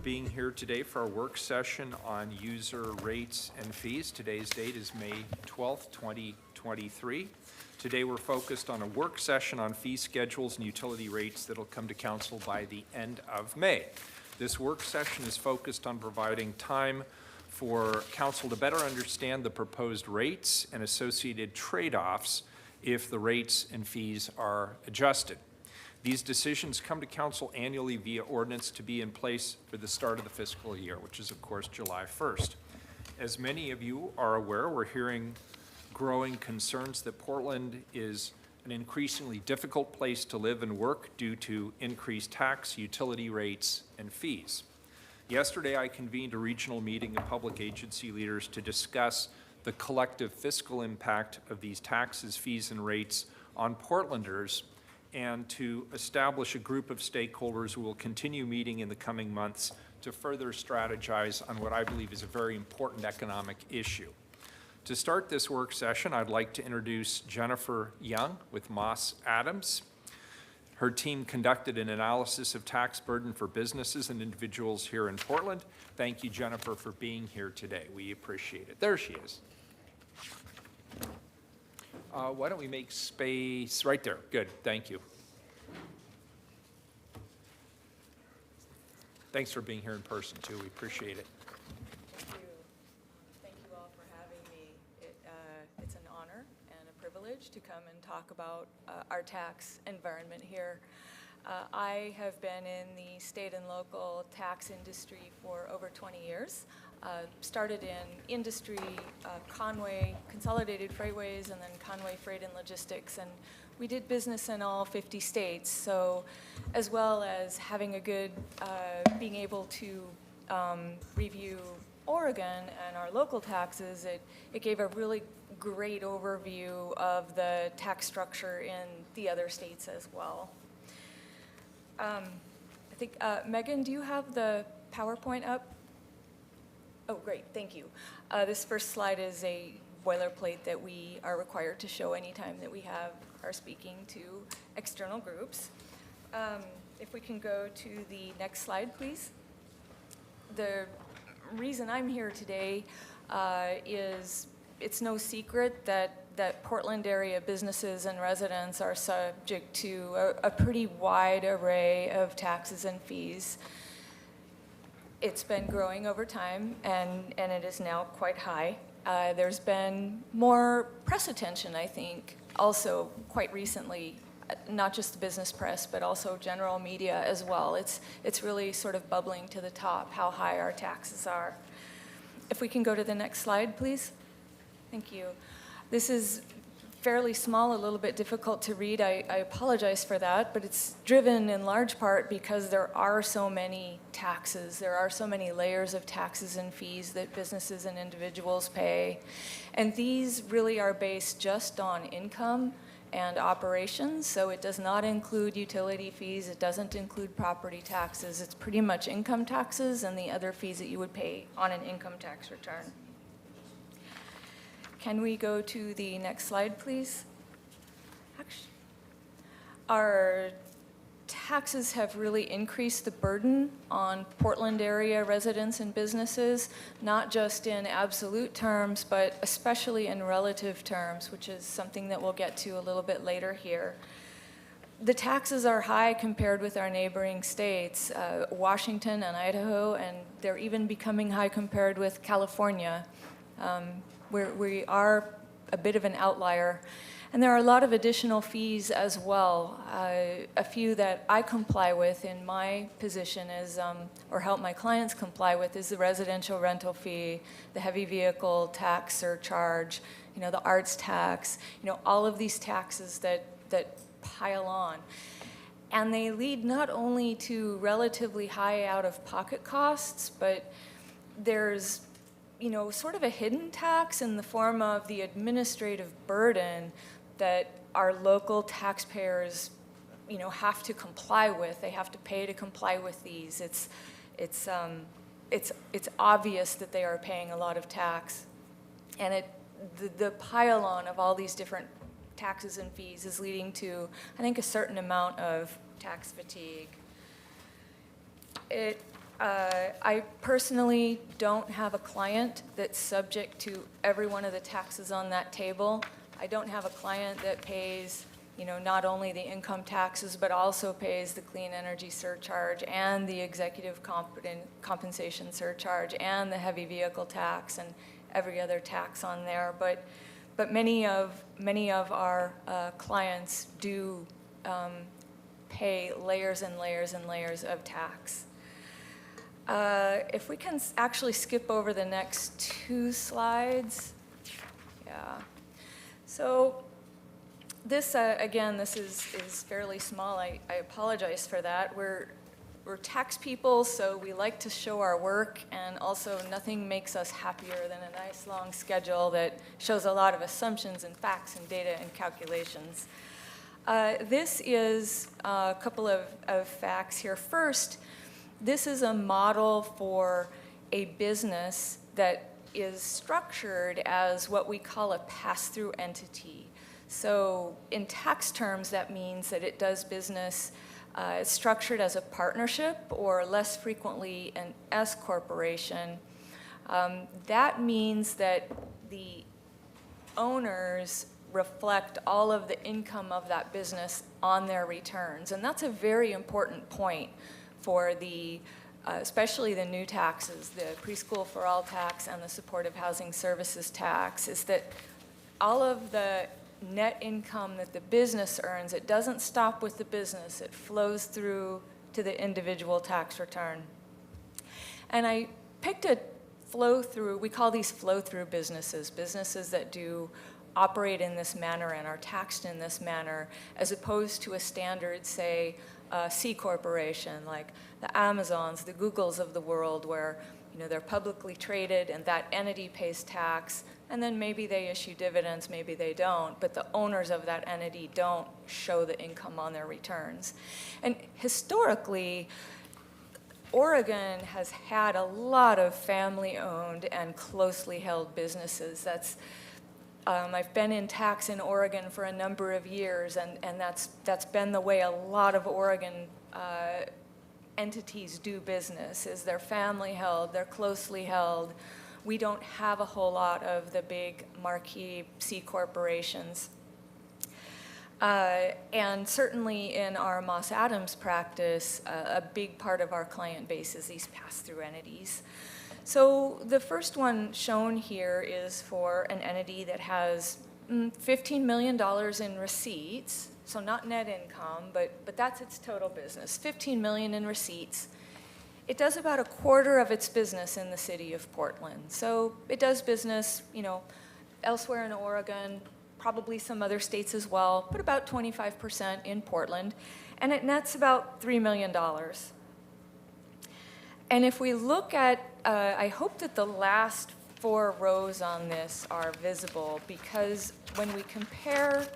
being here today for our work session on user rates and fees. Today's date is May 12th, 2023. Today we're focused on a work session on fee schedules and utility rates that'll come to council by the end of May. This work session is focused on providing time for council to better understand the proposed rates and associated trade-offs if the rates and fees are adjusted. These decisions come to council annually via ordinance to be in place for the start of the fiscal year, which is of course July 1st. As many of you are aware, we're hearing growing concerns that Portland is an increasingly difficult place to live and work due to increased tax, utility rates, and fees. Yesterday, I convened a regional meeting of public agency leaders to discuss the collective fiscal impact of these taxes, fees, and rates on Portlanders, and to establish a group of stakeholders who will continue meeting in the coming months to further strategize on what I believe is a very important economic issue. To start this work session, I'd like to introduce Jennifer Young with Moss Adams. Her team conducted an analysis of tax burden for businesses and individuals here in Portland. Thank you, Jennifer, for being here today. We appreciate it. There she is. Why don't we make space right there? Good, thank you. Thanks for being here in person too, we appreciate it. Thank you. Thank you all for having me. It's an honor and a privilege to come and talk about our tax environment here. I have been in the state and local tax industry for over 20 years. Started in industry, Conway, Consolidated Freightways, and then Conway Freight and Logistics, and we did business in all 50 states. So as well as having a good, being able to review Oregon and our local taxes, it gave a really great overview of the tax structure in the other states as well. I think, Megan, do you have the PowerPoint up? Oh, great, thank you. This first slide is a boilerplate that we are required to show anytime that we are speaking to external groups. If we can go to the next slide, please. The reason I'm here today is it's no secret that Portland area businesses and residents are subject to a pretty wide array of taxes and fees. It's been growing over time, and it is now quite high. There's been more press attention, I think, also quite recently, not just the business press, but also general media as well. It's really sort of bubbling to the top how high our taxes are. If we can go to the next slide, please. Thank you. This is fairly small, a little bit difficult to read. I apologize for that, but it's driven in large part because there are so many taxes. There are so many layers of taxes and fees that businesses and individuals pay. And these really are based just on income and operations, so it does not include utility fees, it doesn't include property taxes. It's pretty much income taxes and the other fees that you would pay on an income tax return. Can we go to the next slide, please? Our taxes have really increased the burden on Portland area residents and businesses, not just in absolute terms, but especially in relative terms, which is something that we'll get to a little bit later here. The taxes are high compared with our neighboring states, Washington and Idaho, and they're even becoming high compared with California. We are a bit of an outlier. And there are a lot of additional fees as well. A few that I comply with in my position is, or help my clients comply with, is the residential rental fee, the heavy vehicle tax surcharge, the arts tax, all of these taxes that pile on. And they lead not only to relatively high out-of-pocket costs, but there's sort of a hidden tax in the form of the administrative burden that our local taxpayers, have to comply with. They have to pay to comply with these. It's obvious that they are paying a lot of tax, and the pile-on of all these different taxes and fees is leading to, I think, a certain amount of tax fatigue. I personally don't have a client that's subject to every one of the taxes on that table. I don't have a client that pays, not only the income taxes, but also pays the clean energy surcharge and the executive compensation surcharge and the heavy vehicle tax and every other tax on there. But many of our clients do pay layers and layers and layers of tax. If we can actually skip over the next 2 slides. Yeah. So this, again, this is fairly small. I apologize for that. We're tax people, so we like to show our work, and also nothing makes us happier than a nice long schedule that shows a lot of assumptions and facts and data and calculations. This is a couple of facts here. First, this is a model for a business that is structured as what we call a pass-through entity. So in tax terms, that means that it does business, it's structured as a partnership or less frequently an S corporation. That means that the owners reflect all of the income of that business on their returns. And that's a very important point for the, especially the new taxes, the preschool for all tax and the supportive housing services tax, is that all of the net income that the business earns, it doesn't stop with the business, it flows through to the individual tax return. And I picked a flow-through, we call these flow-through businesses, businesses that do operate in this manner and are taxed in this manner, as opposed to a standard, say, C corporation, like the Amazons, the Googles of the world, where they're publicly traded and that entity pays tax, and then maybe they issue dividends, maybe they don't, but the owners of that entity don't show the income on their returns. And historically, Oregon has had a lot of family-owned and closely held businesses. I've been in tax in Oregon for a number of years, and that's been the way a lot of Oregon entities do business, is they're family held, they're closely held. We don't have a whole lot of the big marquee C corporations. And certainly in our Moss Adams practice, a big part of our client base is these pass-through entities. So the first one shown here is for an entity that has $15 million in receipts, so not net income, but that's its total business, $15 million in receipts. It does about a quarter of its business in the city of Portland. So it does business, elsewhere in Oregon, probably some other states as well, but about 25% in Portland, and it nets about $3 million. And if we look at, I hope that the last 4 rows on this are visible, because when we compare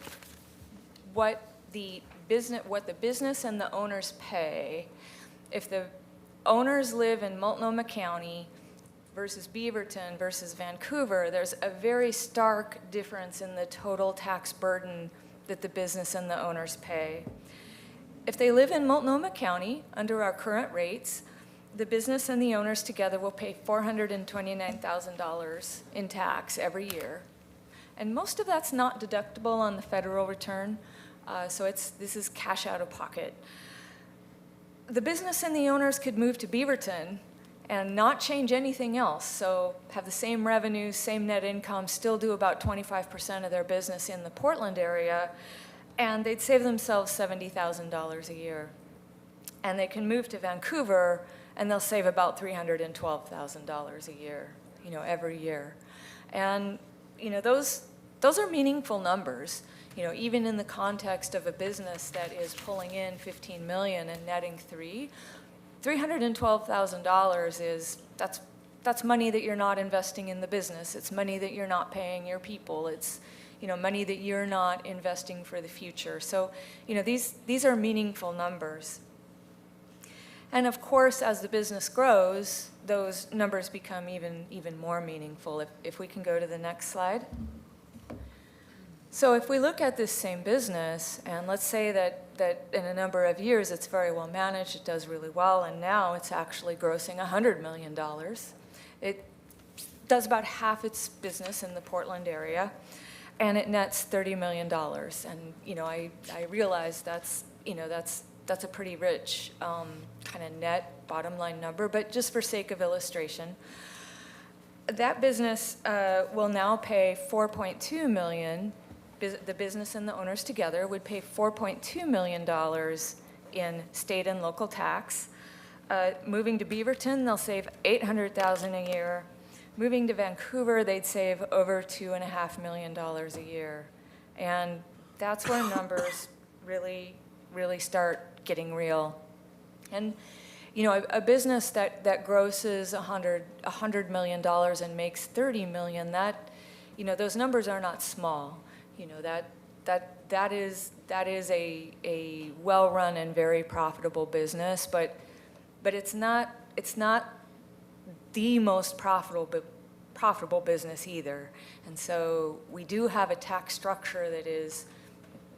what the business and the owners pay, if the owners live in Multnomah County versus Beaverton versus Vancouver, there's a very stark difference in the total tax burden that the business and the owners pay. If they live in Multnomah County, under our current rates, the business and the owners together will pay $429,000 in tax every year. And most of that's not deductible on the federal return, so this is cash out of pocket. The business and the owners could move to Beaverton and not change anything else, so have the same revenues, same net income, still do about 25% of their business in the Portland area, and they'd save themselves $70,000 a year. And they can move to Vancouver, and they'll save about $312,000 a year, every year. And, those are meaningful numbers, even in the context of a business that is pulling in $15 million and netting $312,000 that's money that you're not investing in the business. It's money that you're not paying your people. It's, money that you're not investing for the future. So, these are meaningful numbers. And of course, as the business grows, those numbers become even more meaningful. If we can go to the next slide. So if we look at this same business, and let's say that that in a number of years, it's very well managed, it does really well, and now it's actually grossing $100 million. It does about half its business in the Portland area, and it nets $30 million. And, I realize that's a pretty rich kind of net bottom line number, but just for sake of illustration, that business will now pay $4.2 million. The business and the owners together would pay $4.2 million in state and local tax. Moving to Beaverton, they'll save $800,000 a year. Moving to Vancouver, they'd save over $2.5 million a year. And that's where numbers really start getting real. And a business that grosses $100 million and makes $30 million, those numbers are not small. That is a well-run and very profitable business, but it's not the most profitable business either. And so we do have a tax structure that is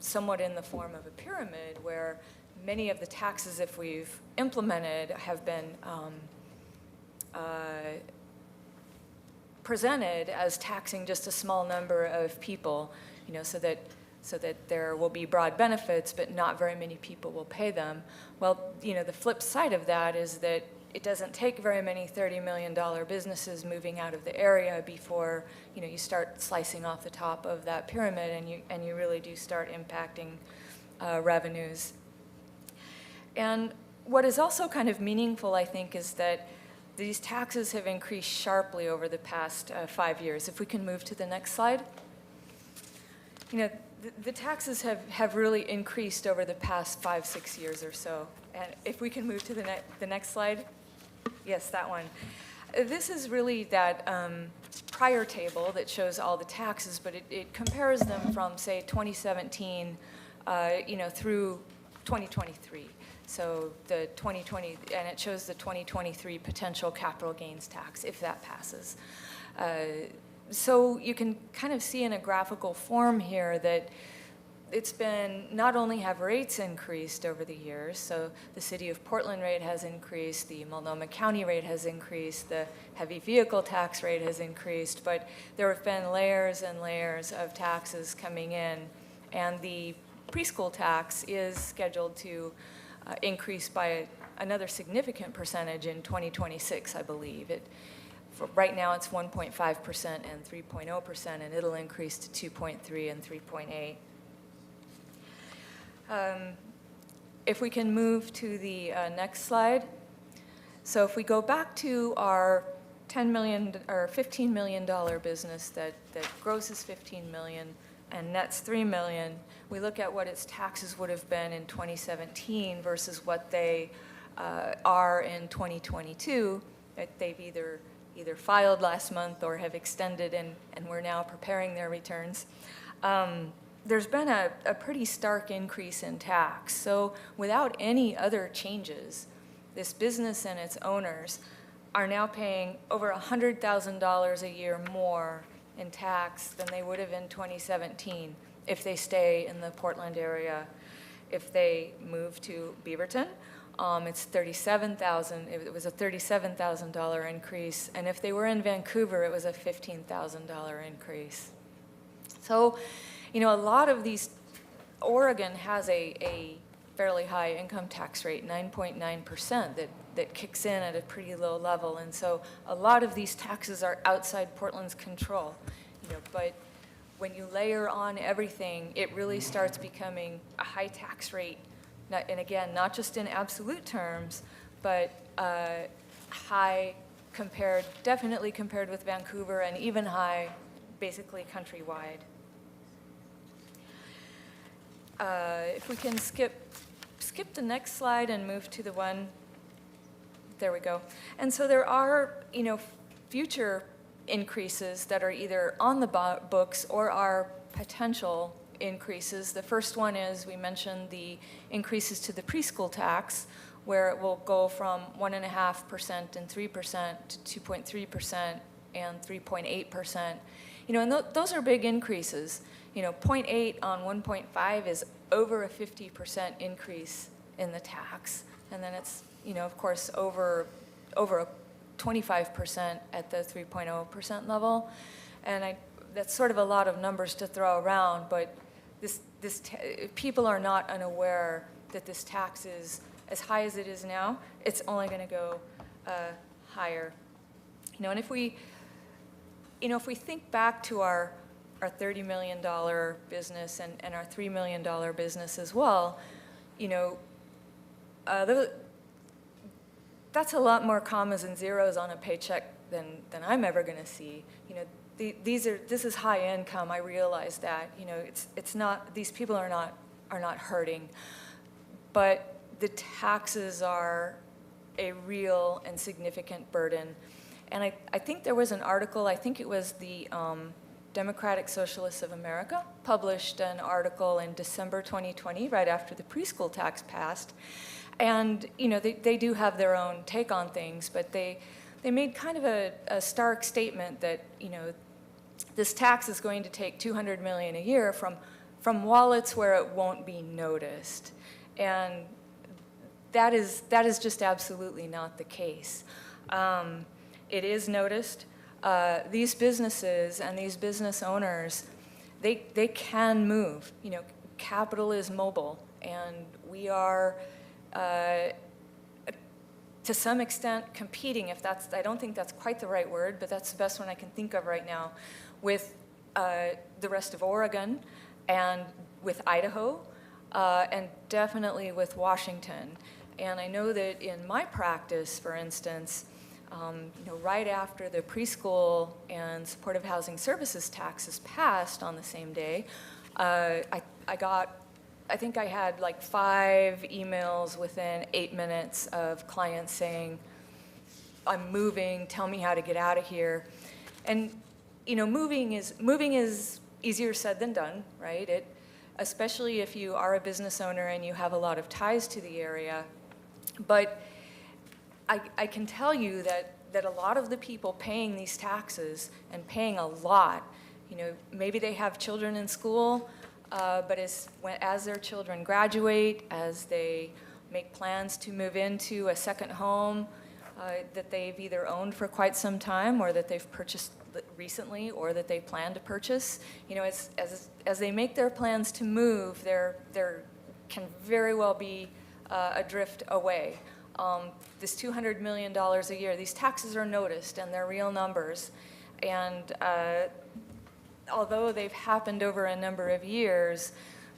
somewhat in the form of a pyramid, where many of the taxes, if we've implemented, have been presented as taxing just a small number of people, so that there will be broad benefits, but not very many people will pay them. Well, the flip side of that is that it doesn't take very many $30 million businesses moving out of the area before you start slicing off the top of that pyramid, and you really do start impacting revenues. And what is also kind of meaningful, I think, is that these taxes have increased sharply over the past 5 years. If we can move to the next slide. The taxes have really increased over the past 5-6 years or so. And if we can move to the next slide. Yes, that one. This is really that prior table that shows all the taxes, but it compares them from, say, 2017 through 2023. So the 2020, and it shows the 2023 potential capital gains tax, if that passes. So you can kind of see in a graphical form here that it's been, not only have rates increased over the years, so the City of Portland rate has increased, the Multnomah County rate has increased, the heavy vehicle tax rate has increased, but there have been layers and layers of taxes coming in, and the preschool tax is scheduled to increase by another significant percentage in 2026, I believe. Right now it's 1.5% and 3.0%, and it'll increase to 2.3 and 3.8. If we can move to the next slide. So if we go back to our $10 million or $15 million business that grosses $15 million and nets $3 million, we look at what its taxes would have been in 2017 versus what they are in 2022, that they've either filed last month or have extended and we're now preparing their returns. There's been a pretty stark increase in tax. So without any other changes, this business and its owners are now paying over $100,000 a year more in tax than they would have in 2017 if they stay in the Portland area. If they move to Beaverton, it's $37,000. It was a $37,000 increase, and if they were in Vancouver, it was a $15,000 increase. So, a lot of these, Oregon has a fairly high income tax rate, 9.9%, that kicks in at a pretty low level, and so a lot of these taxes are outside Portland's control. But when you layer on everything, it really starts becoming a high tax rate. And again, not just in absolute terms, but high definitely compared with Vancouver, and even high basically countrywide. If we can skip the next slide and move to the one, there we go. And so there are, future increases that are either on the books or are potential increases. The first one is, we mentioned the increases to the preschool tax, where it will go from 1.5% and 3% to 2.3% and 3.8%. And those are big increases. 0.8 on 1.5 is over a 50% increase in the tax. And then it's, of course, over a 25% at the 3.0% level. And that's sort of a lot of numbers to throw around, but people are not unaware that this tax is, as high as it is now, it's only going to go higher. And if we think back to our $30 million business and our $3 million business as well, that's a lot more commas and zeros on a paycheck than I'm ever going to see. This is high income. I realize that. It's not, these people are not hurting, but the taxes are a real and significant burden. And I think there was an article, I think it was the Democratic Socialists of America, published an article in December 2020, right after the preschool tax passed. And, they do have their own take on things, but they made kind of a stark statement that, this tax is going to take $200 million a year from wallets where it won't be noticed. And that is just absolutely not the case. It is noticed. These businesses and these business owners, they can move. Capital is mobile, and we are, to some extent, competing, I don't think that's quite the right word, but that's the best one I can think of right now, with the rest of Oregon and with Idaho, and definitely with Washington. And I know that in my practice, for instance, right after the preschool and supportive housing services taxes passed on the same day, I think I had like 5 emails within 8 minutes of clients saying, I'm moving, tell me how to get out of here. And, moving is easier said than done, right? Especially if you are a business owner and you have a lot of ties to the area. But I can tell you that a lot of the people paying these taxes and paying a lot, maybe they have children in school, but as their children graduate, as they make plans to move into a second home that they've either owned for quite some time or that they've purchased recently or that they plan to purchase, as they make their plans to move, there can very well be a drift away. This $200 million a year, these taxes are noticed and they're real numbers. And although they've happened over a number of years,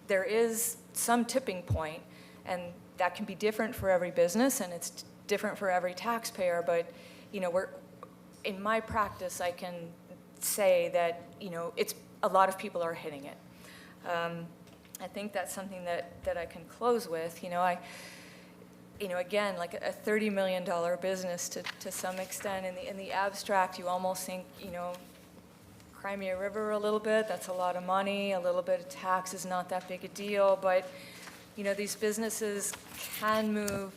there is some tipping point, and that can be different for every business and it's different for every taxpayer. But, in my practice, I can say that, it's a lot of people are hitting it. I think that's something that I can close with. Again, like a $30 million business to some extent. In the abstract, you almost think, Crimea River a little bit, that's a lot of money, a little bit of tax is not that big a deal, but, these businesses can move,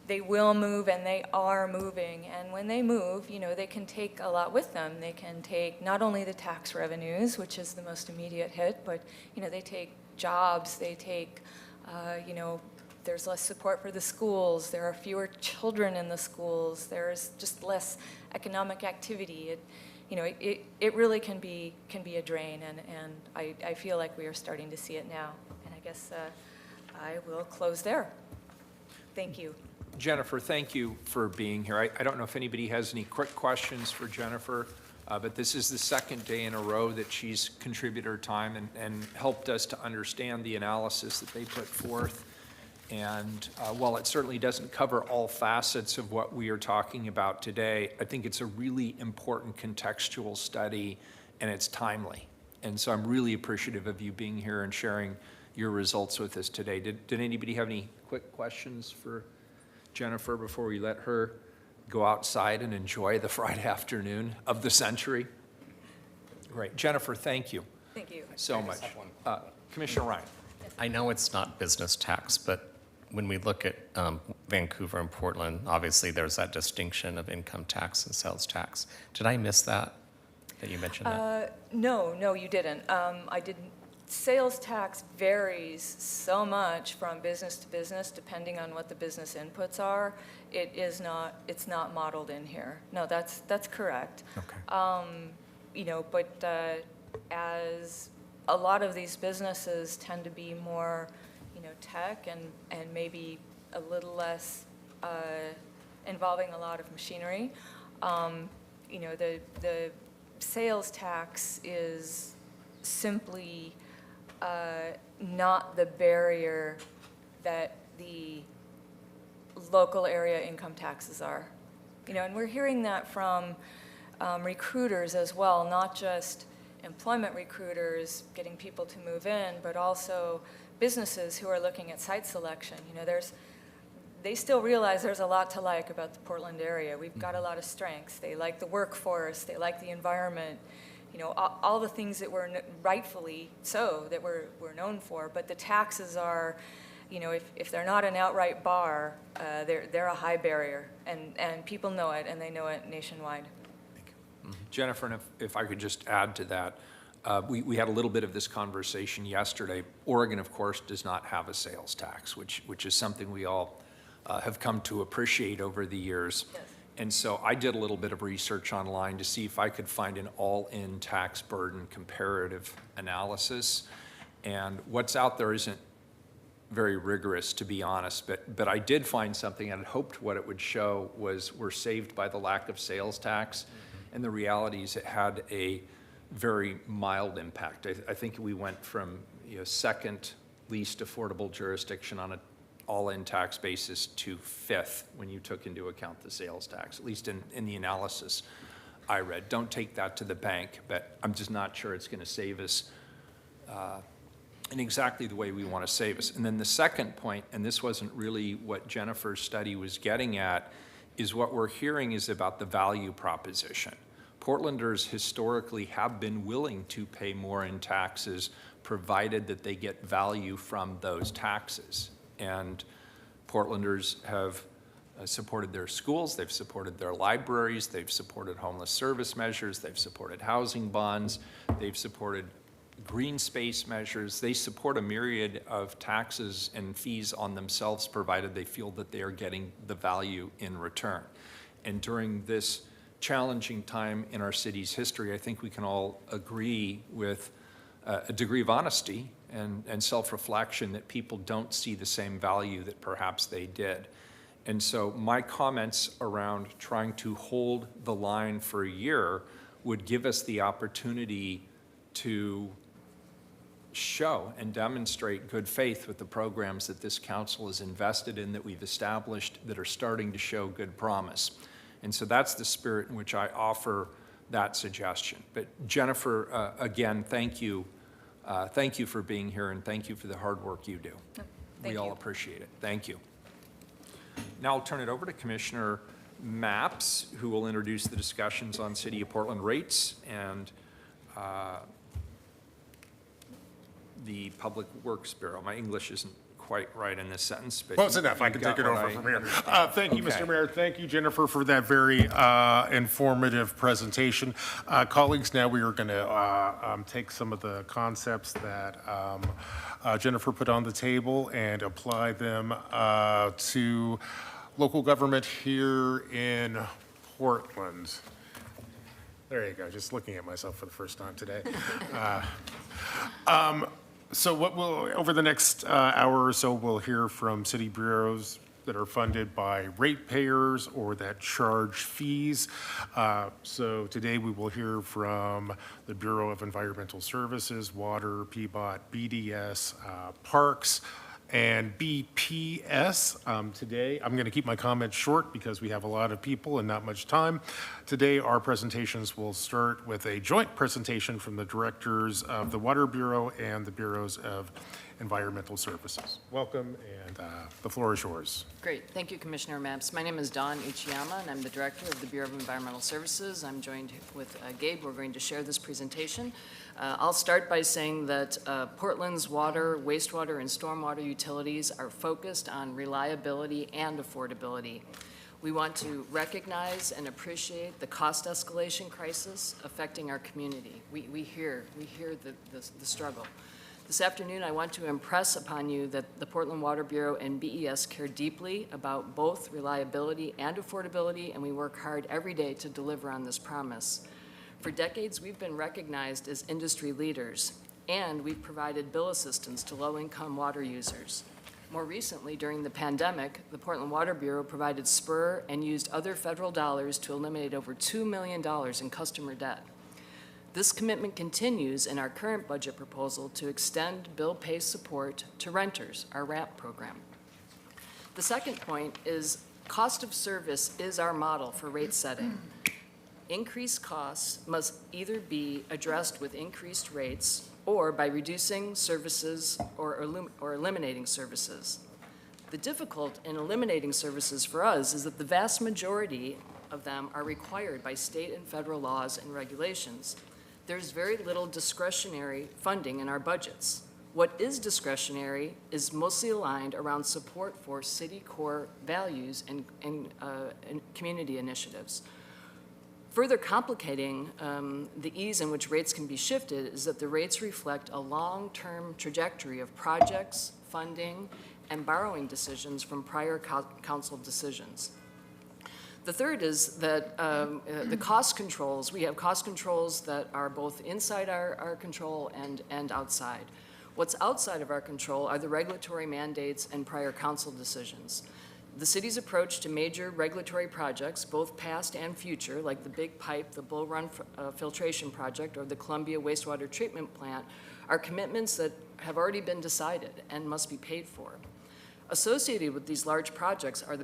they will move, and they are moving. And when they move, they can take a lot with them. They can take not only the tax revenues, which is the most immediate hit, but, they take jobs, they take, there's less support for the schools, there are fewer children in the schools, there's just less economic activity. It really can be a drain, and I feel like we are starting to see it now. And I guess I will close there. Thank you. Jennifer, thank you for being here. I don't know if anybody has any quick questions for Jennifer, but this is the second day in a row that she's contributed her time and helped us to understand the analysis that they put forth. And while it certainly doesn't cover all facets of what we are talking about today, I think it's a really important contextual study, and it's timely. And so I'm really appreciative of you being here and sharing your results with us today. Did anybody have any quick questions for Jennifer before we let her go outside and enjoy the Friday afternoon of the century? Great. Jennifer, thank you. Thank you. So much. Commissioner Ryan. I know it's not business tax, but when we look at Vancouver and Portland, obviously there's that distinction of income tax and sales tax. Did I miss that you mentioned that? No, you didn't. I didn't sales tax varies so much from business to business, depending on what the business inputs are. It's not modeled in here. No, that's correct. Okay. But as a lot of these businesses tend to be more, tech and maybe a little less involving a lot of machinery, the sales tax is simply not the barrier that the local area income taxes are. And we're hearing that from recruiters as well, not just employment recruiters getting people to move in, but also businesses who are looking at site selection. They still realize there's a lot to like about the Portland area. We've got a lot of strengths. They like the workforce, they like the environment, all the things that we're rightfully so that we're known for. But the taxes are, if they're not an outright bar, they're a high barrier, and people know it, and they know it nationwide. Jennifer, and if I could just add to that, we had a little bit of this conversation yesterday. Oregon, of course, does not have a sales tax, which is something we all have come to appreciate over the years. Yes. And so I did a little bit of research online to see if I could find an all-in tax burden comparative analysis. And what's out there isn't very rigorous, to be honest, but I did find something, and I hoped what it would show was we're saved by the lack of sales tax. And the reality is it had a very mild impact. I think we went from second least affordable jurisdiction on an all-in tax basis to fifth when you took into account the sales tax, at least in the analysis I read. Don't take that to the bank, but I'm just not sure it's going to save us in exactly the way we want to save us. And then the second point, and this wasn't really what Jennifer's study was getting at, is what we're hearing is about the value proposition. Portlanders historically have been willing to pay more in taxes provided that they get value from those taxes. And Portlanders have supported their schools, they've supported their libraries, they've supported homeless service measures, they've supported housing bonds, they've supported green space measures. They support a myriad of taxes and fees on themselves provided they feel that they are getting the value in return. And during this challenging time in our city's history, I think we can all agree with a degree of honesty and self-reflection that people don't see the same value that perhaps they did. And so my comments around trying to hold the line for a year would give us the opportunity to show and demonstrate good faith with the programs that this council is invested in, that we've established, that are starting to show good promise. And so that's the spirit in which I offer that suggestion. But Jennifer, again, thank you. Thank you for being here, and thank you for the hard work you do. We all appreciate it. Thank you. Now I'll turn it over to Commissioner Mapps, who will introduce the discussions on City of Portland rates and the Public Works Bureau. My English isn't quite right in this sentence, but Close enough. I can take it over from here. Thank you, Mr. Mayor. Thank you, Jennifer, for that very informative presentation. Colleagues, now we are going to take some of the concepts that Jennifer put on the table and apply them to local government here in Portland. There you go, just looking at myself for the first time today. So what we'll, over the next hour or so, we'll hear from city bureaus that are funded by ratepayers or that charge fees. So today we will hear from the Bureau of Environmental Services, Water, PBOT, BDS, Parks, and BPS. Today, I'm going to keep my comments short because we have a lot of people and not much time. Today, our presentations will start with a joint presentation from the directors of the Water Bureau and the Bureaus of Environmental Services. Welcome, and the floor is yours. Great. Thank you, Commissioner Mapps. My name is Dawn Uchiyama, and I'm the Director of the Bureau of Environmental Services. I'm joined with Gabe. We're going to share this presentation. I'll start by saying that Portland's water, wastewater, and stormwater utilities are focused on reliability and affordability. We want to recognize and appreciate the cost escalation crisis affecting our community. We hear the struggle. This afternoon, I want to impress upon you that the Portland Water Bureau and BES care deeply about both reliability and affordability, and we work hard every day to deliver on this promise. For decades, we've been recognized as industry leaders, and we've provided bill assistance to low-income water users. More recently, during the pandemic, the Portland Water Bureau provided spur and used other federal dollars to eliminate over $2 million in customer debt. This commitment continues in our current budget proposal to extend bill pay support to renters, our RAMP program. The second point is cost of service is our model for rate setting. Increased costs must either be addressed with increased rates or by reducing services or eliminating services. The difficult in eliminating services for us is that the vast majority of them are required by state and federal laws and regulations. There's very little discretionary funding in our budgets. What is discretionary is mostly aligned around support for city core values and community initiatives. Further complicating the ease in which rates can be shifted is that the rates reflect a long-term trajectory of projects, funding, and borrowing decisions from prior council decisions. The third is that the cost controls, we have cost controls that are both inside our control and outside. What's outside of our control are the regulatory mandates and prior council decisions. The city's approach to major regulatory projects, both past and future, like the Big Pipe, the Bull Run filtration project, or the Columbia wastewater treatment plant, are commitments that have already been decided and must be paid for. Associated with these large projects are the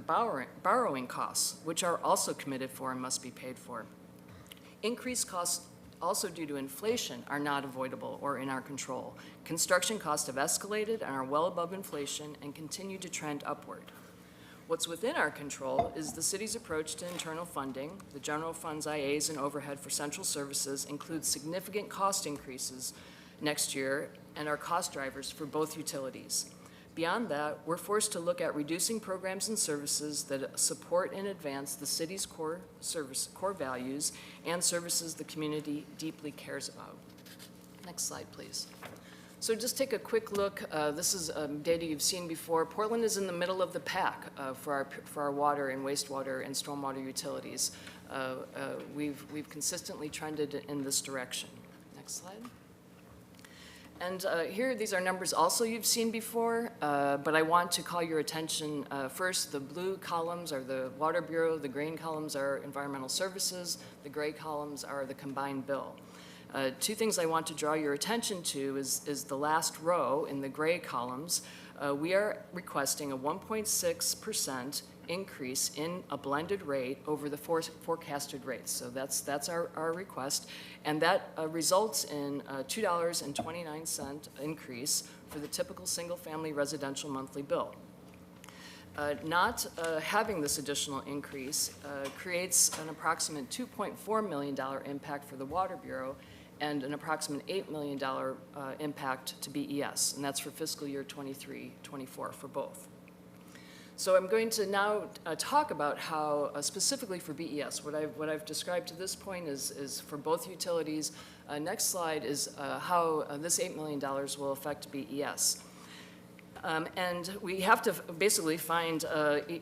borrowing costs, which are also committed for and must be paid for. Increased costs also due to inflation are not avoidable or in our control. Construction costs have escalated and are well above inflation and continue to trend upward. What's within our control is the city's approach to internal funding. The general fund's IAs and overhead for central services include significant cost increases next year and are cost drivers for both utilities. Beyond that, we're forced to look at reducing programs and services that support and advance the city's core values and services the community deeply cares about. Next slide, please. So just take a quick look. This is data you've seen before. Portland is in the middle of the pack for our water and wastewater and stormwater utilities. We've consistently trended in this direction. Next slide. And here, these are numbers also you've seen before, but I want to call your attention first. The blue columns are the Water Bureau, the green columns are environmental services, the gray columns are the combined bill. Two things I want to draw your attention to is the last row in the gray columns. We are requesting a 1.6% increase in a blended rate over the forecasted rates. So that's our request. And that results in a $2.29 increase for the typical single-family residential monthly bill. Not having this additional increase creates an approximate $2.4 million impact for the Water Bureau and an approximate $8 million impact to BES, and that's for fiscal year 23-24 for both. So I'm going to now talk about how, specifically for BES, what I've described to this point is for both utilities. Next slide is how this $8 million will affect BES. And we have to basically find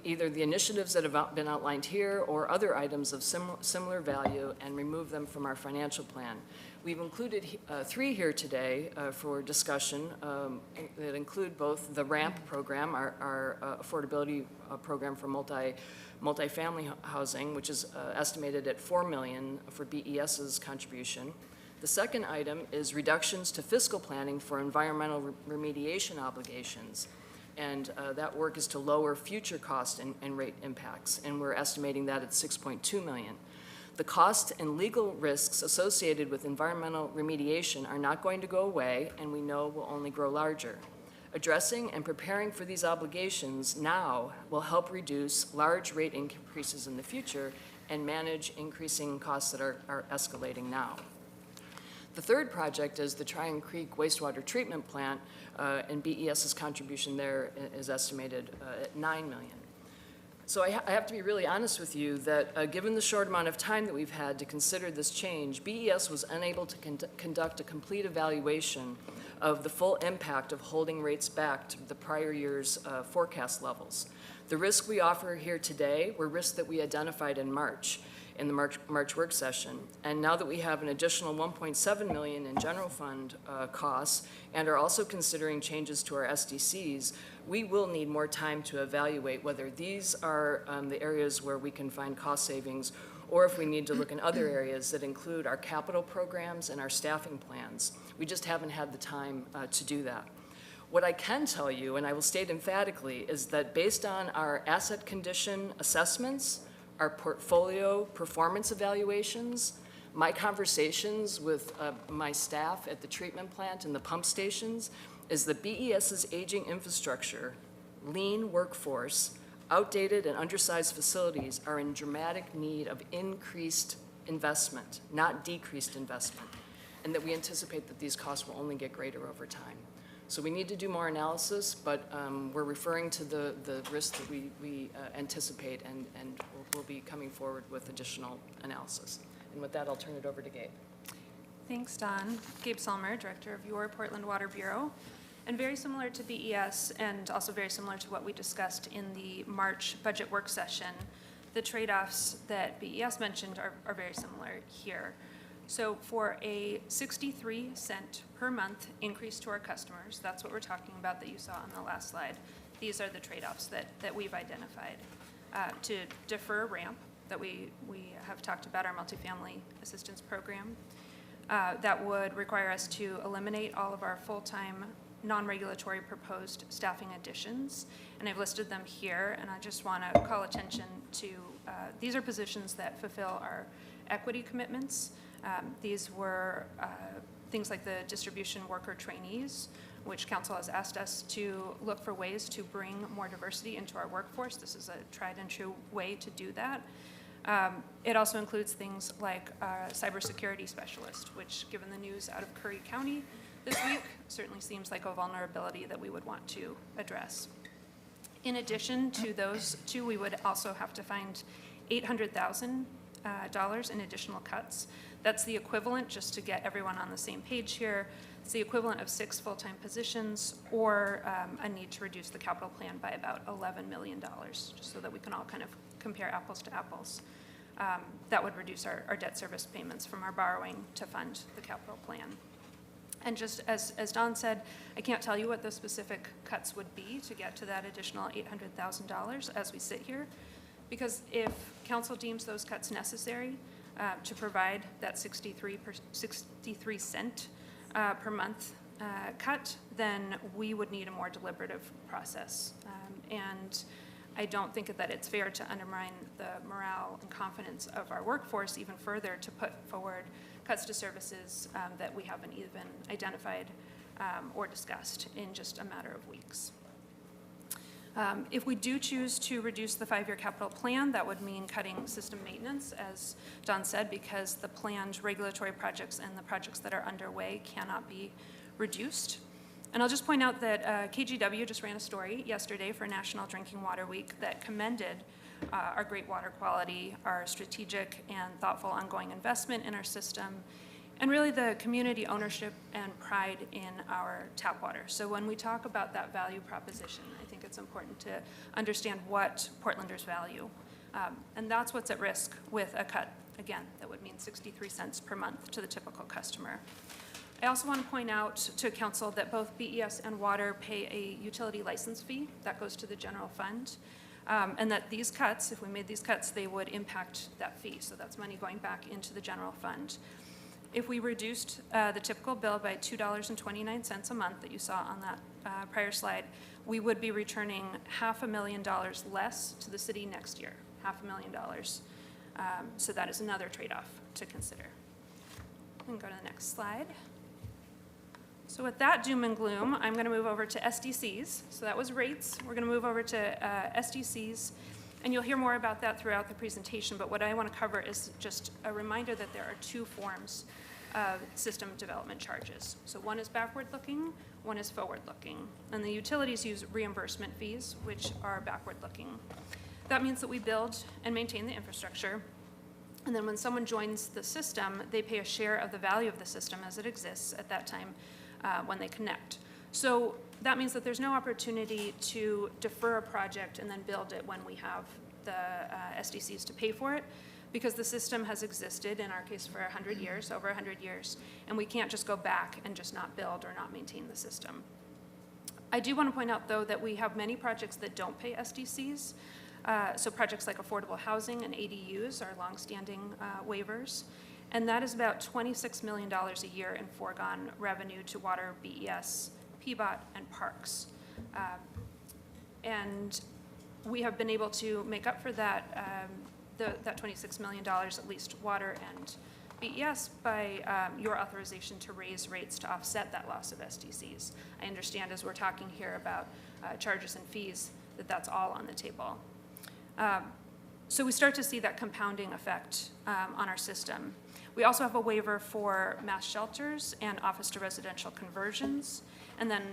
either the initiatives that have been outlined here or other items of similar value and remove them from our financial plan. We've included three here today for discussion that include both the RAMP program, our affordability program for multifamily housing, which is estimated at $4 million for BES's contribution. The second item is reductions to fiscal planning for environmental remediation obligations. And that work is to lower future cost and rate impacts. And we're estimating that at $6.2 million. The cost and legal risks associated with environmental remediation are not going to go away, and we know will only grow larger. Addressing and preparing for these obligations now will help reduce large rate increases in the future and manage increasing costs that are escalating now. The third project is the Tryon Creek wastewater treatment plant, and BES's contribution there is estimated at $9 million. So I have to be really honest with you that given the short amount of time that we've had to consider this change, BES was unable to conduct a complete evaluation of the full impact of holding rates back to the prior year's forecast levels. The risk we offer here today were risks that we identified in March, in the March work session. And now that we have an additional $1.7 million in general fund costs and are also considering changes to our SDCs, we will need more time to evaluate whether these are the areas where we can find cost savings, or if we need to look in other areas that include our capital programs and our staffing plans. We just haven't had the time to do that. What I can tell you, and I will state emphatically, is that based on our asset condition assessments, our portfolio performance evaluations, my conversations with my staff at the treatment plant and the pump stations, is that BES's aging infrastructure, lean workforce, outdated and undersized facilities are in dramatic need of increased investment, not decreased investment, and that we anticipate that these costs will only get greater over time. So we need to do more analysis, but we're referring to the risks that we anticipate, and we'll be coming forward with additional analysis. And with that, I'll turn it over to Gabe. Thanks, Don. Gabe Salmer, Director of your Portland Water Bureau. And very similar to BES, and also very similar to what we discussed in the March budget work session, the trade-offs that BES mentioned are very similar here. So for a 63-cent per month increase to our customers, that's what we're talking about that you saw on the last slide. These are the trade-offs that we've identified. To defer ramp, that we have talked about, our multifamily assistance program, that would require us to eliminate all of our full-time non-regulatory proposed staffing additions, and I've listed them here, and I just want to call attention to, these are positions that fulfill our equity commitments. These were things like the distribution worker trainees, which council has asked us to look for ways to bring more diversity into our workforce. This is a tried and true way to do that. It also includes things like a cybersecurity specialist, which, given the news out of Curry County this week, certainly seems like a vulnerability that we would want to address. In addition to those two, we would also have to find $800,000 in additional cuts. That's the equivalent, just to get everyone on the same page here, it's the equivalent of 6 full-time positions, or a need to reduce the capital plan by about $11 million, just so that we can all kind of compare apples to apples. That would reduce our debt service payments from our borrowing to fund the capital plan. And just as Don said, I can't tell you what those specific cuts would be to get to that additional $800,000 as we sit here, because if council deems those cuts necessary to provide that 63 cent per month cut, then we would need a more deliberative process. And I don't think that it's fair to undermine the morale and confidence of our workforce even further to put forward cuts to services that we haven't even identified or discussed in just a matter of weeks. If we do choose to reduce the 5-year capital plan, that would mean cutting system maintenance, as Don said, because the planned regulatory projects and the projects that are underway cannot be reduced. And I'll just point out that KGW just ran a story yesterday for National Drinking Water Week that commended our great water quality, our strategic and thoughtful ongoing investment in our system, and really the community ownership and pride in our tap water. So when we talk about that value proposition, I think it's important to understand what Portlanders value. And that's what's at risk with a cut, again, that would mean 63 cents per month to the typical customer. I also want to point out to council that both BES and water pay a utility license fee that goes to the general fund. And that these cuts, if we made these cuts, they would impact that fee. So that's money going back into the general fund. If we reduced the typical bill by $2.29 a month that you saw on that prior slide, we would be returning $500,000 less to the city next year, $500,000. So that is another trade-off to consider. We can go to the next slide. So with that doom and gloom, I'm going to move over to SDCs. So that was rates. We're going to move over to SDCs, and you'll hear more about that throughout the presentation, but what I want to cover is just a reminder that there are 2 forms of system development charges. So one is backward-looking, one is forward-looking, and the utilities use reimbursement fees, which are backward-looking. That means that we build and maintain the infrastructure, and then when someone joins the system, they pay a share of the value of the system as it exists at that time when they connect. So that means that there's no opportunity to defer a project and then build it when we have the SDCs to pay for it, because the system has existed, in our case, for 100 years, over 100 years, and we can't just go back and just not build or not maintain the system. I do want to point out, though, that we have many projects that don't pay SDCs. So projects like affordable housing and ADUs are longstanding waivers. And that is about $26 million a year in foregone revenue to Water, BES, PBOT, and Parks. And we have been able to make up for that, that $26 million, at least Water and BES, by your authorization to raise rates to offset that loss of SDCs. I understand, as we're talking here about charges and fees, that that's all on the table. So we start to see that compounding effect on our system. We also have a waiver for mass shelters and office to residential conversions. And then,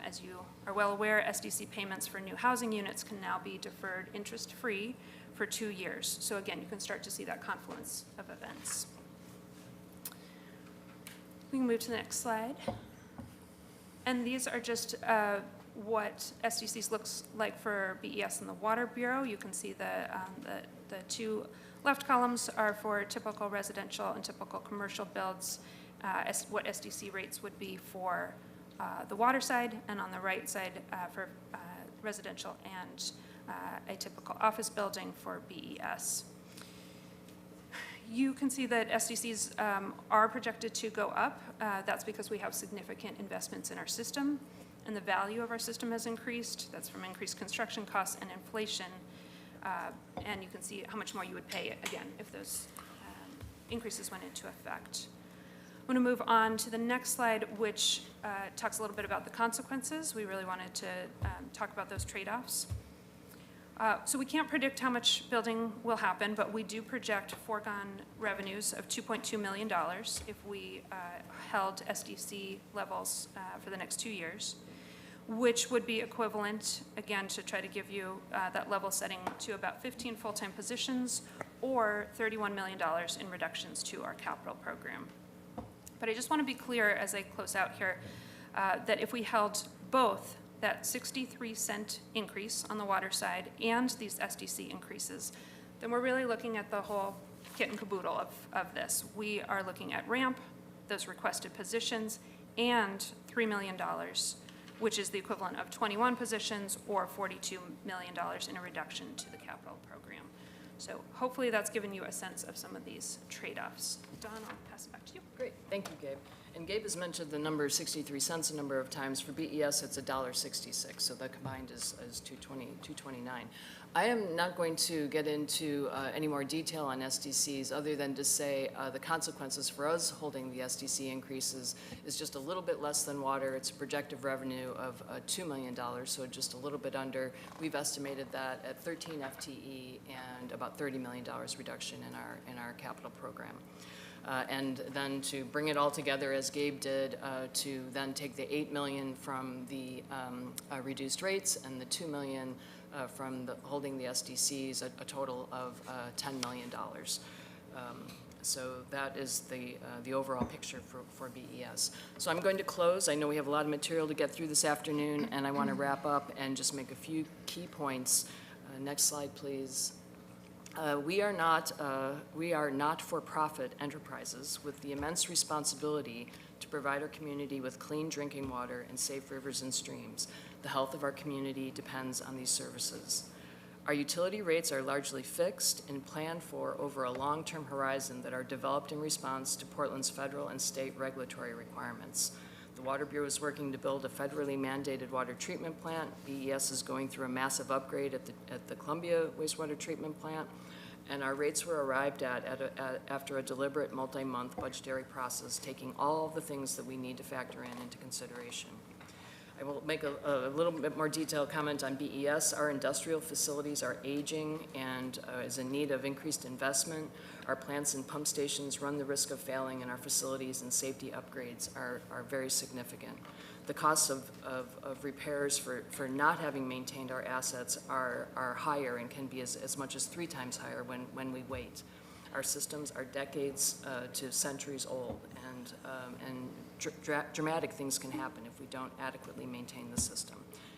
as you are well aware, SDC payments for new housing units can now be deferred interest-free for 2 years. So again, you can start to see that confluence of events. We can move to the next slide. And these are just what SDCs looks like for BES and the Water Bureau. You can see the two left columns are for typical residential and typical commercial builds, what SDC rates would be for the water side, and on the right side for residential and a typical office building for BES. You can see that SDCs are projected to go up. That's because we have significant investments in our system, and the value of our system has increased. That's from increased construction costs and inflation. And you can see how much more you would pay, again, if those increases went into effect. I'm going to move on to the next slide, which talks a little bit about the consequences. We really wanted to talk about those trade-offs. So we can't predict how much building will happen, but we do project foregone revenues of $2.2 million if we held SDC levels for the next 2 years, which would be equivalent, again, to try to give you that level setting, to about 15 full-time positions or $31 million in reductions to our capital program. But I just want to be clear as I close out here that if we held both that 63-cent increase on the water side and these SDC increases, then we're really looking at the whole kit and caboodle of this. We are looking at ramp, those requested positions, and $3 million, which is the equivalent of 21 positions or $42 million in a reduction to the capital program. So hopefully that's given you a sense of some of these trade-offs. Dawn, I'll pass it back to you. Great, thank you, Gabe. And Gabe has mentioned the number 63 cents a number of times. For BES, it's $1.66, so that combined is $2.29. I am not going to get into any more detail on SDCs other than to say the consequences for us holding the SDC increases is just a little bit less than water. It's a projected revenue of $2 million, so just a little bit under. We've estimated that at 13 FTE and about $30 million reduction in our capital program. And then to bring it all together, as Gabe did, to then take the $8 million from the reduced rates and the $2 million from holding the SDCs, a total of $10 million. So that is the overall picture for BES. So I'm going to close. I know we have a lot of material to get through this afternoon, and I want to wrap up and just make a few key points. Next slide, please. We are not-for-profit enterprises with the immense responsibility to provide our community with clean drinking water and safe rivers and streams. The health of our community depends on these services. Our utility rates are largely fixed and planned for over a long-term horizon that are developed in response to Portland's federal and state regulatory requirements. The Water Bureau is working to build a federally mandated water treatment plant. BES is going through a massive upgrade at the Columbia wastewater treatment plant. And our rates were arrived at after a deliberate multi-month budgetary process, taking all of the things that we need to factor into consideration. I will make a little bit more detailed comment on BES. Our industrial facilities are aging and is in need of increased investment. Our plants and pump stations run the risk of failing, and our facilities and safety upgrades are very significant. The costs of repairs for not having maintained our assets are higher and can be as much as 3 times higher when we wait. Our systems are decades to centuries old, and dramatic things can happen if we don't adequately maintain the system.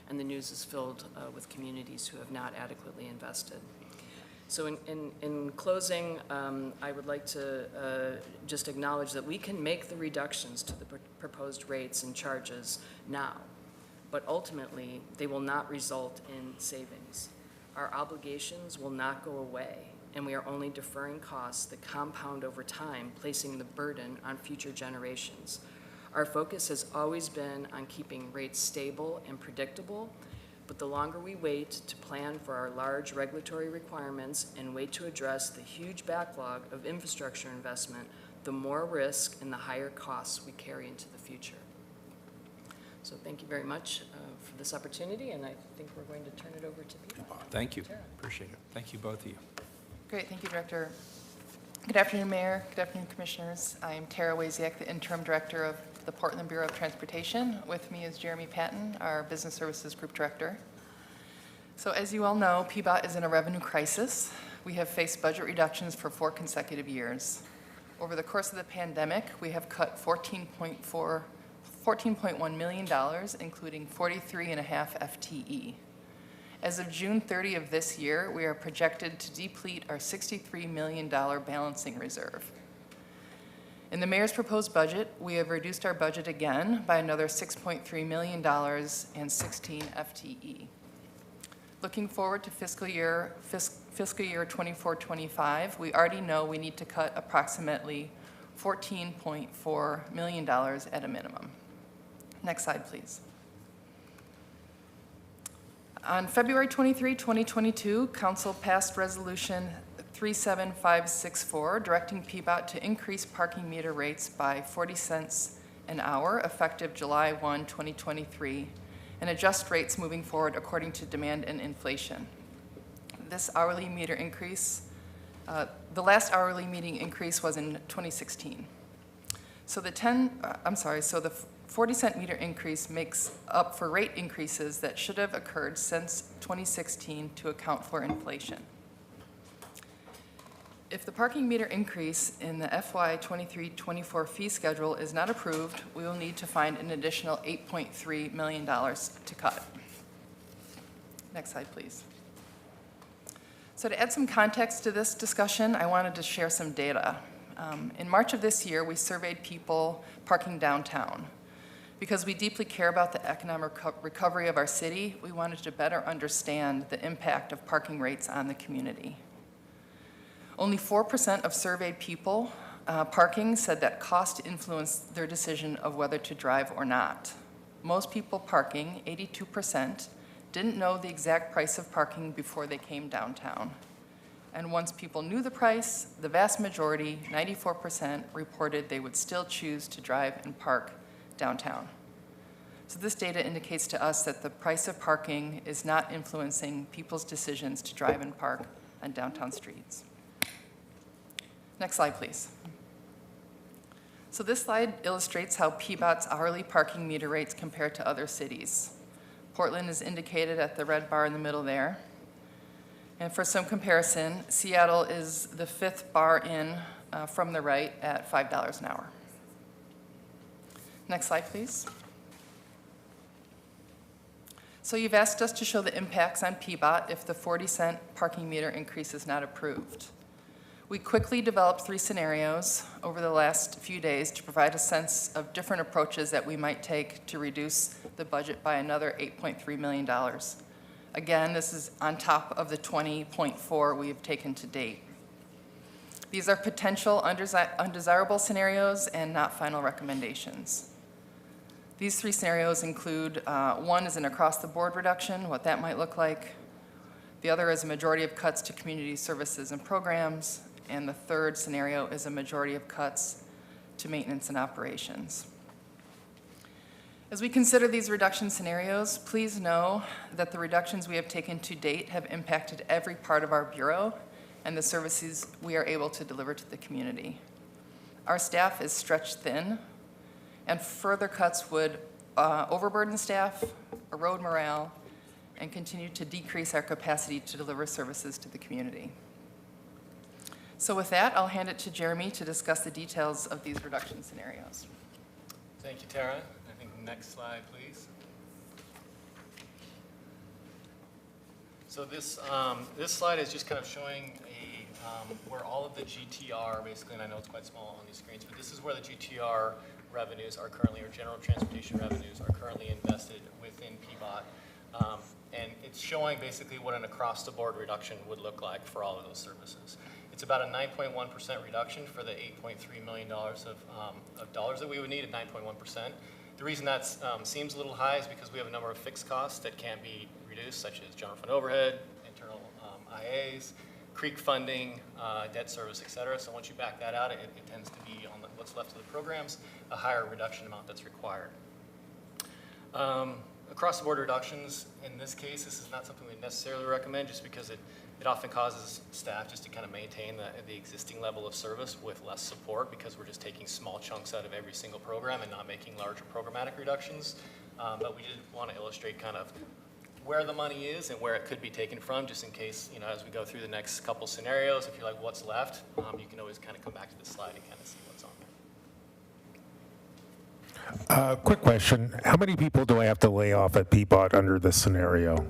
And the news is filled with communities who have not adequately invested. So in closing, I would like to just acknowledge that we can make the reductions to the proposed rates and charges now, but ultimately, they will not result in savings. Our obligations will not go away, and we are only deferring costs that compound over time, placing the burden on future generations. Our focus has always been on keeping rates stable and predictable, but the longer we wait to plan for our large regulatory requirements and wait to address the huge backlog of infrastructure investment, the more risk and the higher costs we carry into the future. So thank you very much for this opportunity, and I think we're going to turn it over to Pete. Thank you. Tara. Appreciate it. Thank you, both of you. Great, thank you, Director. Good afternoon, Mayor. Good afternoon, Commissioners. I am Tara Waziak, the Interim Director of the Portland Bureau of Transportation. With me is Jeremy Patton, our Business Services Group Director. So as you all know, PBOT is in a revenue crisis. We have faced budget reductions for 4 consecutive years. Over the course of the pandemic, we have cut $14.1 million, including 43.5 FTE. As of June 30 of this year, we are projected to deplete our $63 million balancing reserve. In the mayor's proposed budget, we have reduced our budget again by another $6.3 million and 16 FTE. Looking forward to fiscal year 24-25, we already know we need to cut approximately $14.4 million at a minimum. Next slide, please. On February 23, 2022, Council passed Resolution 37564, directing PBOT to increase parking meter rates by 40 cents an hour effective July 1, 2023, and adjust rates moving forward according to demand and inflation. This hourly meter increase, the last hourly meeting increase was in 2016. So the 40-cent meter increase makes up for rate increases that should have occurred since 2016 to account for inflation. If the parking meter increase in the FY 23-24 fee schedule is not approved, we will need to find an additional $8.3 million to cut. Next slide, please. So to add some context to this discussion, I wanted to share some data. In March of this year, we surveyed people parking downtown. Because we deeply care about the economic recovery of our city, we wanted to better understand the impact of parking rates on the community. Only 4% of surveyed people parking said that cost influenced their decision of whether to drive or not. Most people parking, 82%, didn't know the exact price of parking before they came downtown. And once people knew the price, the vast majority, 94%, reported they would still choose to drive and park downtown. So this data indicates to us that the price of parking is not influencing people's decisions to drive and park on downtown streets. Next slide, please. So this slide illustrates how PBOT's hourly parking meter rates compare to other cities. Portland is indicated at the red bar in the middle there. And for some comparison, Seattle is the 5th bar in from the right at $5 an hour. Next slide, please. So you've asked us to show the impacts on PBOT if the 40-cent parking meter increase is not approved. We quickly developed 3 scenarios over the last few days to provide a sense of different approaches that we might take to reduce the budget by another $8.3 million. Again, this is on top of the 20.4 we have taken to date. These are potential undesirable scenarios and not final recommendations. These 3 scenarios include, one is an across-the-board reduction, what that might look like. The other is a majority of cuts to community services and programs. And the third scenario is a majority of cuts to maintenance and operations. As we consider these reduction scenarios, please know that the reductions we have taken to date have impacted every part of our bureau and the services we are able to deliver to the community. Our staff is stretched thin, and further cuts would overburden staff, erode morale, and continue to decrease our capacity to deliver services to the community. So with that, I'll hand it to Jeremy to discuss the details of these reduction scenarios. Thank you, Tara. I think next slide, please. So this slide is just kind of showing where all of the GTR, basically, and I know it's quite small on these screens, but this is where the GTR revenues are currently, or general transportation revenues are currently invested within PBOT. And it's showing basically what an across-the-board reduction would look like for all of those services. It's about a 9.1% reduction for the $8.3 million of dollars that we would need at 9.1%. The reason that seems a little high is because we have a number of fixed costs that can be reduced, such as general fund overhead, internal IAs, creek funding, debt service, et cetera. So once you back that out, it tends to be on what's left of the programs, a higher reduction amount that's required. Across-the-board reductions, in this case, this is not something we necessarily recommend just because it often causes staff just to kind of maintain the existing level of service with less support because we're just taking small chunks out of every single program and not making larger programmatic reductions. But we did want to illustrate kind of where the money is and where it could be taken from, just in case, as we go through the next couple scenarios, if you're like, what's left, you can always kind of come back to the slide and kind of see what's on there. Quick question. How many people do I have to lay off at Peapod under this scenario?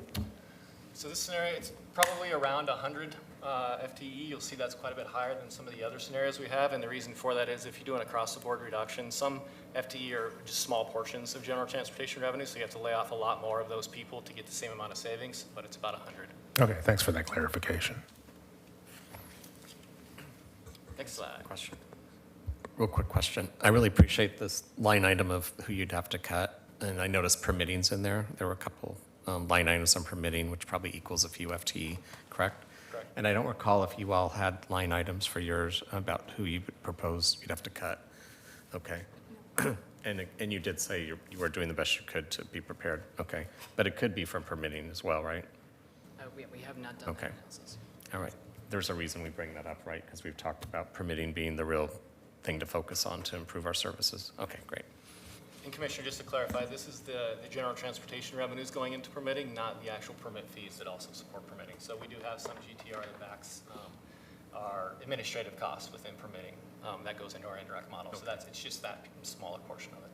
So this scenario, it's probably around 100 FTE. You'll see that's quite a bit higher than some of the other scenarios we have. And the reason for that is if you do an across-the-board reduction, some FTE are just small portions of general transportation revenue, so you have to lay off a lot more of those people to get the same amount of savings, but it's about 100. Okay, thanks for that clarification. Next slide. Question. Real quick question. I really appreciate this line item of who you'd have to cut, and I noticed permitting's in there. There were a couple line items on permitting, which probably equals a few FTE, correct? Correct. And I don't recall if you all had line items for yours about who you would propose you'd have to cut. Okay. And you did say you were doing the best you could to be prepared. Okay. But it could be from permitting as well, right? We have not done Okay. that analysis. All right. There's a reason we bring that up, right? Because we've talked about permitting being the real thing to focus on to improve our services. Okay, great. And Commissioner, just to clarify, this is the general transportation revenues going into permitting, not the actual permit fees that also support permitting. So we do have some GTR that backs our administrative costs within permitting that goes into our indirect model. So it's just that smaller portion of it.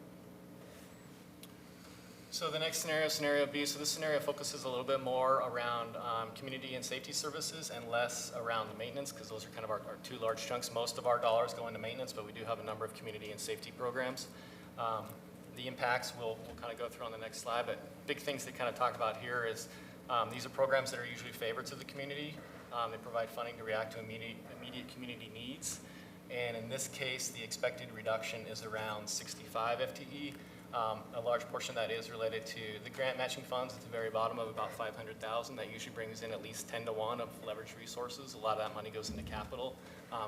So the next scenario B, so this scenario focuses a little bit more around community and safety services and less around the maintenance, because those are kind of our two large chunks. Most of our dollars go into maintenance, but we do have a number of community and safety programs. The impacts we'll kind of go through on the next slide, but big things to kind of talk about here is these are programs that are usually favorites of the community. They provide funding to react to immediate community needs. And in this case, the expected reduction is around 65 FTE. A large portion of that is related to the grant matching funds at the very bottom of about 500,000. That usually brings in at least 10 to 1 of leverage resources. A lot of that money goes into capital.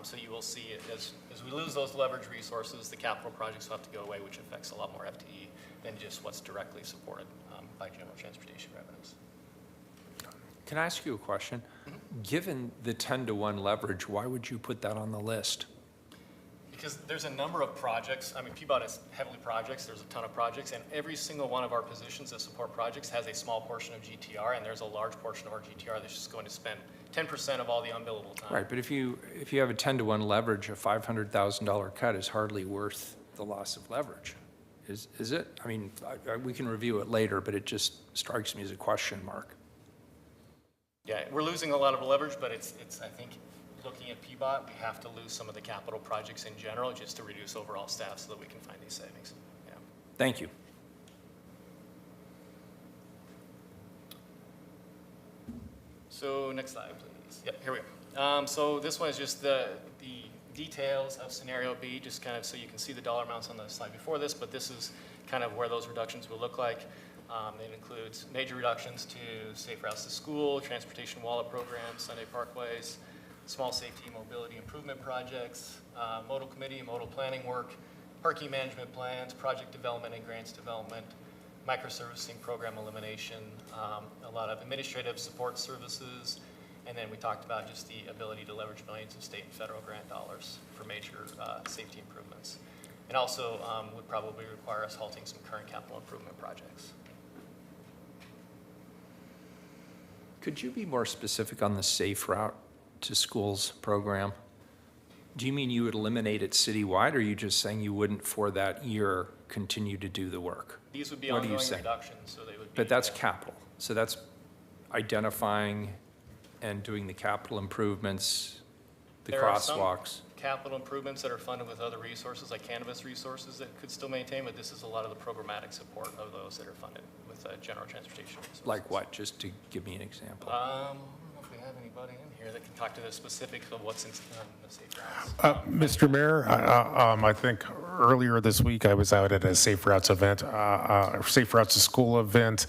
So you will see it as we lose those leverage resources, the capital projects will have to go away, which affects a lot more FTE than just what's directly supported by general transportation revenues. Can I ask you a question? Given the 10-to-1 leverage, why would you put that on the list? Because there's a number of projects. I mean, PBOT is heavily projects. There's a ton of projects, and every single one of our positions that support projects has a small portion of GTR, and there's a large portion of our GTR that's just going to spend 10% of all the unbillable time. Right, but if you have a 10-to-1 leverage, a $500,000 cut is hardly worth the loss of leverage. Is it? I mean, we can review it later, but it just strikes me as a question mark. Yeah, we're losing a lot of leverage, but it's I think, looking at PBOT, we have to lose some of the capital projects in general just to reduce overall staff so that we can find these savings. Yeah. Thank you. So next slide, please. Yep, here we go. So this one is just the details of scenario B, just kind of so you can see the dollar amounts on the slide before this, but this is kind of where those reductions will look like. It includes major reductions to safe routes to school, transportation wallet programs, Sunday parkways, small safety mobility improvement projects, modal committee, modal planning work, parking management plans, project development and grants development, microservicing program elimination, a lot of administrative support services, and then we talked about just the ability to leverage millions of state and federal grant dollars for major safety improvements. And also would probably require us halting some current capital improvement projects. Could you be more specific on the Safe Route to Schools program? Do you mean you would eliminate it citywide, or are you just saying you wouldn't for that year continue to do the work? These would be What are you ongoing saying? reductions, so they would be. But that's capital, so that's identifying and doing the capital improvements, the There are some crosswalks. capital improvements that are funded with other resources, like cannabis resources that could still maintain, but this is a lot of the programmatic support of those that are funded with general transportation resources. Like what, just to give me an example? I don't know if we have anybody in here that can talk to the specifics of what's in the safe routes. Mr. Mayor, I think earlier this week, I was out at a Safe Routes event, Safe Routes to School event.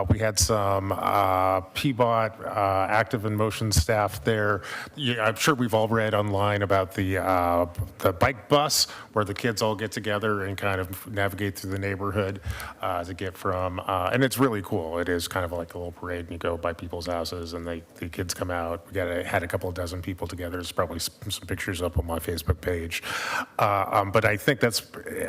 We had some PBOT active in motion staff there. Yeah, I'm sure we've all read online about the bike bus where the kids all get together and kind of navigate through the neighborhood to get from, and it's really cool. It is kind of like a little parade, and you go by people's houses, and the kids come out. Had a couple of dozen people together. There's probably some pictures up on my Facebook page. But I think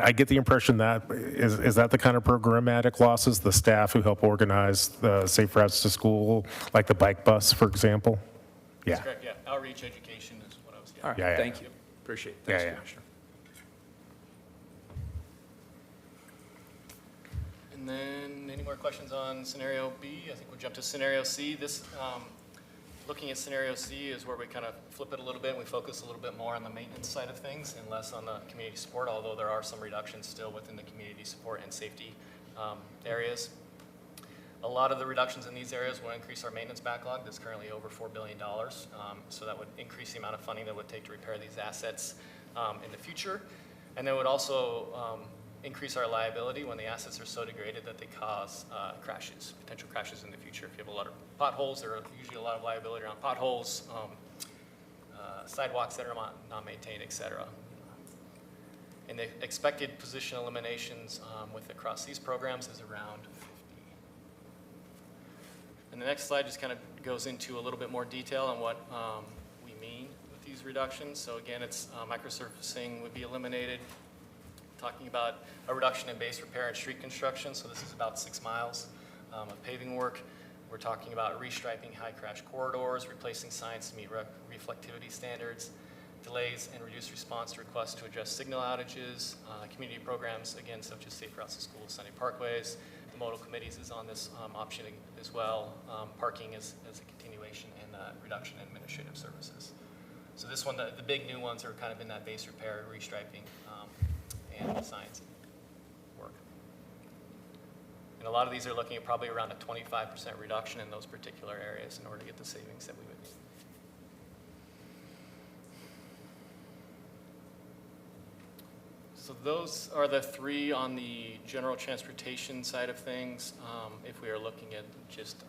I get the impression that, is that the kind of programmatic losses, the staff who help organize the Safe Routes to School, like the bike bus, for example? Yeah. Correct, yeah, outreach education is what I was All getting. right, Yeah, yeah. thank you. Appreciate it. Thanks, Yeah, yeah. Commissioner. And then, any more questions on scenario B? I think we'll jump to scenario C. This, looking at scenario C is where we kind of flip it a little bit, and we focus a little bit more on the maintenance side of things and less on the community support, although there are some reductions still within the community support and safety areas. A lot of the reductions in these areas will increase our maintenance backlog that's currently over $4 billion. So that would increase the amount of funding that would take to repair these assets in the future. And then would also increase our liability when the assets are so degraded that they cause crashes, potential crashes in the future. If you have a lot of potholes, there are usually a lot of liability around potholes, sidewalks that are not maintained, et cetera. And the expected position eliminations across these programs is around 50. And the next slide just kind of goes into a little bit more detail on what we mean with these reductions. So again, it's microsurfacing would be eliminated. Talking about a reduction in base repair and street construction. So this is about 6 miles of paving work. We're talking about restriping high crash corridors, replacing signs to meet reflectivity standards, delays and reduced response to requests to address signal outages, community programs, again, such as Safe Routes to School, Sunny Parkways. The modal committees is on this option as well. Parking is a continuation and reduction in administrative services. So this one, the big new ones are kind of in that base repair, restriping, and signs work. And a lot of these are looking at probably around a 25% reduction in those particular areas in order to get the savings that we would need. So those are the 3 on the general transportation side of things. If we are looking at just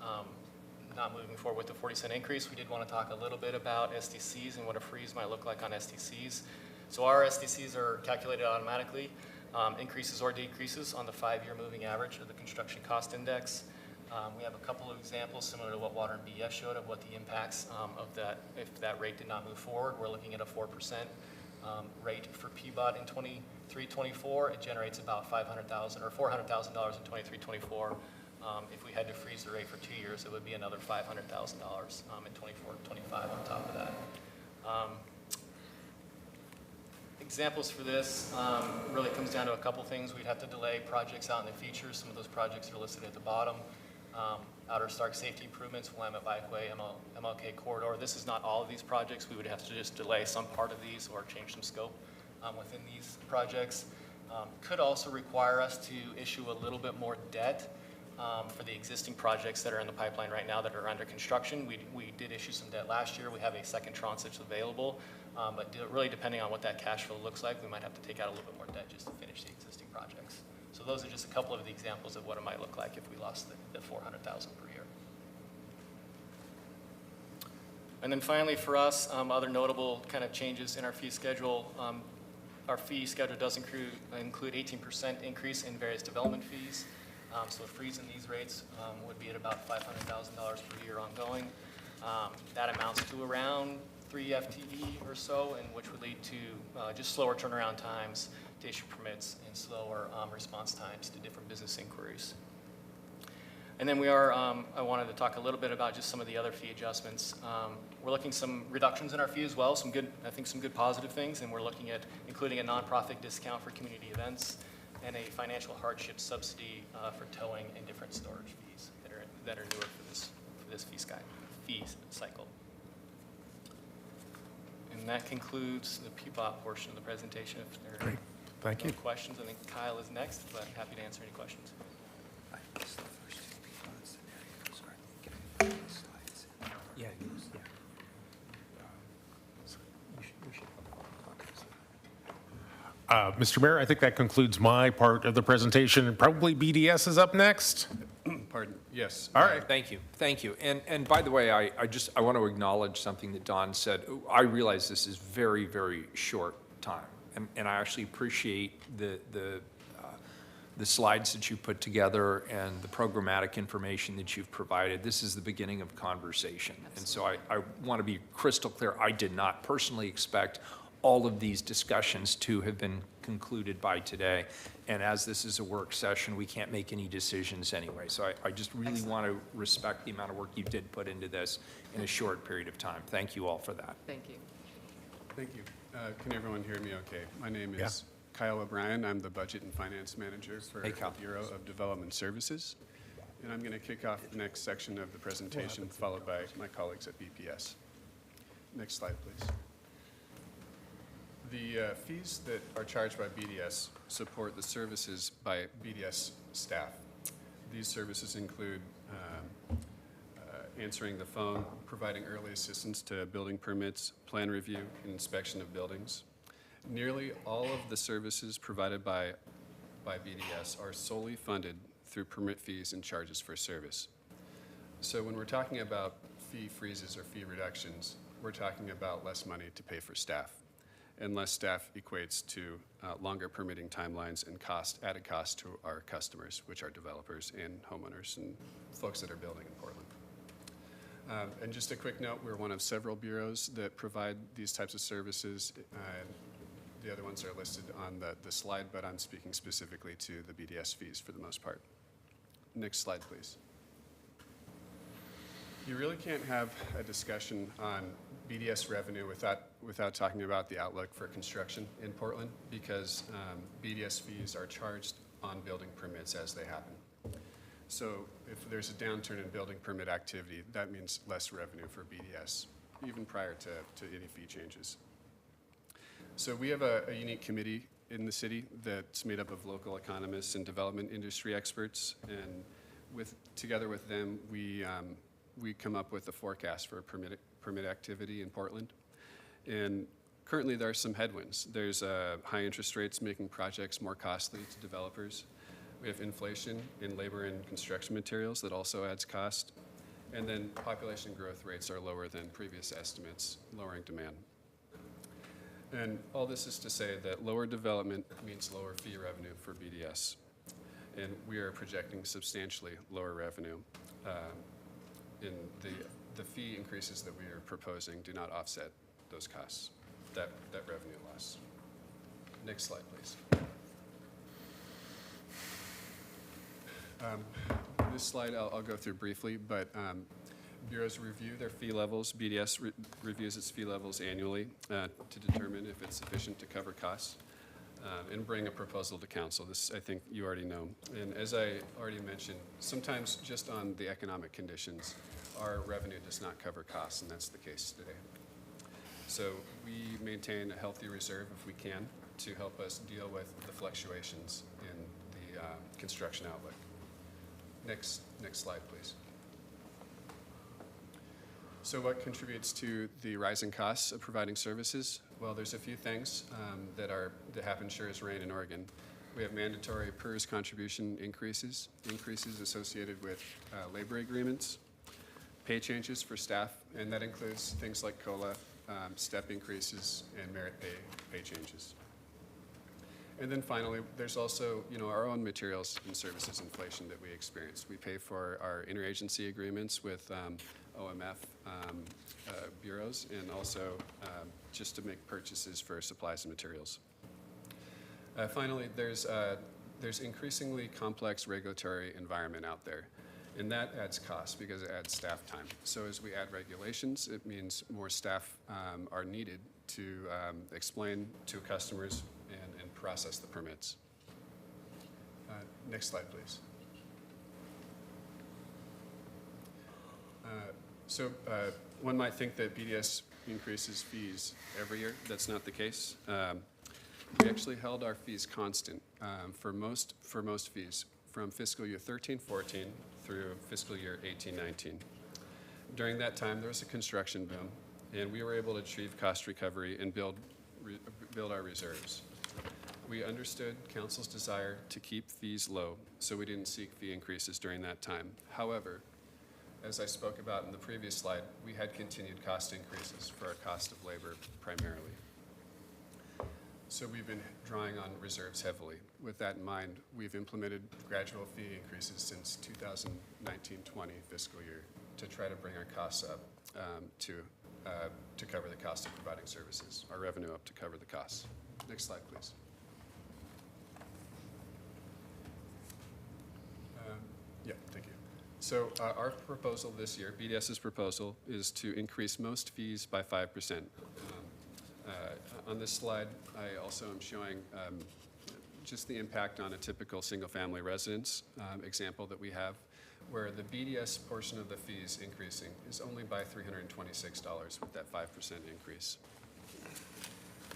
not moving forward with the 40-cent increase, we did want to talk a little bit about SDCs and what a freeze might look like on SDCs. So our SDCs are calculated automatically, increases or decreases on the 5-year moving average of the construction cost index. We have a couple of examples similar to what Water and BS showed of what the impacts of that, if that rate did not move forward. We're looking at a 4% rate for PBOT in 23-24. It generates about $500,000 or $400,000 in 23-24. If we had to freeze the rate for 2 years, it would be another $500,000 in 24-25 on top of that. Examples for this really comes down to a couple things. We'd have to delay projects out in the future. Some of those projects are listed at the bottom. Outer Stark safety improvements, Willamette Bikeway, MLK corridor. This is not all of these projects. We would have to just delay some part of these or change some scope within these projects. Could also require us to issue a little bit more debt for the existing projects that are in the pipeline right now that are under construction. We did issue some debt last year. We have a second tranche that's available. But really depending on what that cash flow looks like, we might have to take out a little bit more debt just to finish the existing projects. So those are just a couple of the examples of what it might look like if we lost the $400,000 per year. And then finally for us, other notable kind of changes in our fee schedule. Our fee schedule does include 18% increase in various development fees. So a freeze in these rates would be at about $500,000 per year ongoing. That amounts to around 3 FTE or so, and which would lead to just slower turnaround times to issue permits and slower response times to different business inquiries. And then I wanted to talk a little bit about just some of the other fee adjustments. We're looking some reductions in our fee as well, some good positive things, and we're looking at including a nonprofit discount for community events and a financial hardship subsidy for towing and different storage fees that are newer for this fee cycle. And that concludes the PBOT portion of the presentation. If there are Thank no you. questions, I think Kyle is next, but happy to answer any questions. Yeah, Mr. Mayor, I think that concludes my part of the presentation. Probably BDS is up next. Pardon, yes. All right. Thank you, thank you. And by the way, I want to acknowledge something that Don said. I realize this is very, very short time, and I actually appreciate the slides that you put together and the programmatic information that you've provided. This is the beginning of conversation. And so I want to be crystal clear. I did not personally expect all of these discussions to have been concluded by today. And as this is a work session, we can't make any decisions anyway. So I just really want to respect the amount of work you did put into this in a short period of time. Thank you all for that. Thank you. Thank you. Can everyone hear me okay? My name is Kyle O'Brien. I'm the Budget and Finance Manager for Hey, the Kyle. Bureau of Development Services. And I'm going to kick off the next section of the presentation, followed by my colleagues at BPS. Next slide, please. The fees that are charged by BDS support the services by BDS staff. These services include answering the phone, providing early assistance to building permits, plan review, and inspection of buildings. Nearly all of the services provided by BDS are solely funded through permit fees and charges for service. So when we're talking about fee freezes or fee reductions, we're talking about less money to pay for staff. And less staff equates to longer permitting timelines and added cost to our customers, which are developers and homeowners and folks that are building in Portland. And just a quick note, we're one of several bureaus that provide these types of services. The other ones are listed on the slide, but I'm speaking specifically to the BDS fees for the most part. Next slide, please. You really can't have a discussion on BDS revenue without talking about the outlook for construction in Portland, because BDS fees are charged on building permits as they happen. So if there's a downturn in building permit activity, that means less revenue for BDS, even prior to any fee changes. So we have a unique committee in the city that's made up of local economists and development industry experts, and together with them, we come up with a forecast for permit activity in Portland. And currently there are some headwinds. There's high interest rates making projects more costly to developers. We have inflation in labor and construction materials that also adds cost. And then population growth rates are lower than previous estimates, lowering demand. And all this is to say that lower development means lower fee revenue for BDS. And we are projecting substantially lower revenue. In the fee increases that we are proposing do not offset those costs, that revenue loss. Next slide, please. This slide I'll go through briefly, but bureaus review their fee levels. BDS reviews its fee levels annually to determine if it's sufficient to cover costs and bring a proposal to council. This, I think you already know. And as I already mentioned, sometimes just on the economic conditions, our revenue does not cover costs, and that's the case today. So we maintain a healthy reserve if we can to help us deal with the fluctuations in the construction outlook. Next slide, please. So what contributes to the rising costs of providing services? Well, there's a few things that happen sure as rain in Oregon. We have mandatory PERS contribution increases associated with labor agreements, pay changes for staff, and that includes things like COLA, step increases, and merit pay changes. And then finally, there's also, our own materials and services inflation that we experience. We pay for our interagency agreements with OMF bureaus, and also just to make purchases for supplies and materials. Finally, there's increasingly complex regulatory environment out there. And that adds cost because it adds staff time. So as we add regulations, it means more staff are needed to explain to customers and process the permits. Next slide, please. So one might think that BDS increases fees every year. That's not the case. We actually held our fees constant for most fees from fiscal year 13-14 through fiscal year 18-19. During that time, there was a construction boom, and we were able to achieve cost recovery and build our reserves. We understood council's desire to keep fees low, so we didn't seek fee increases during that time. However, as I spoke about in the previous slide, we had continued cost increases for our cost of labor primarily. So we've been drawing on reserves heavily. With that in mind, we've implemented gradual fee increases since 2019-20 fiscal year to try to bring our costs up to cover the cost of providing services, our revenue up to cover the costs. Next slide, please. Yeah, thank you. So our proposal this year, BDS's proposal, is to increase most fees by 5%. On this slide, I also am showing just the impact on a typical single-family residence example that we have, where the BDS portion of the fees increasing is only by $326 with that 5% increase.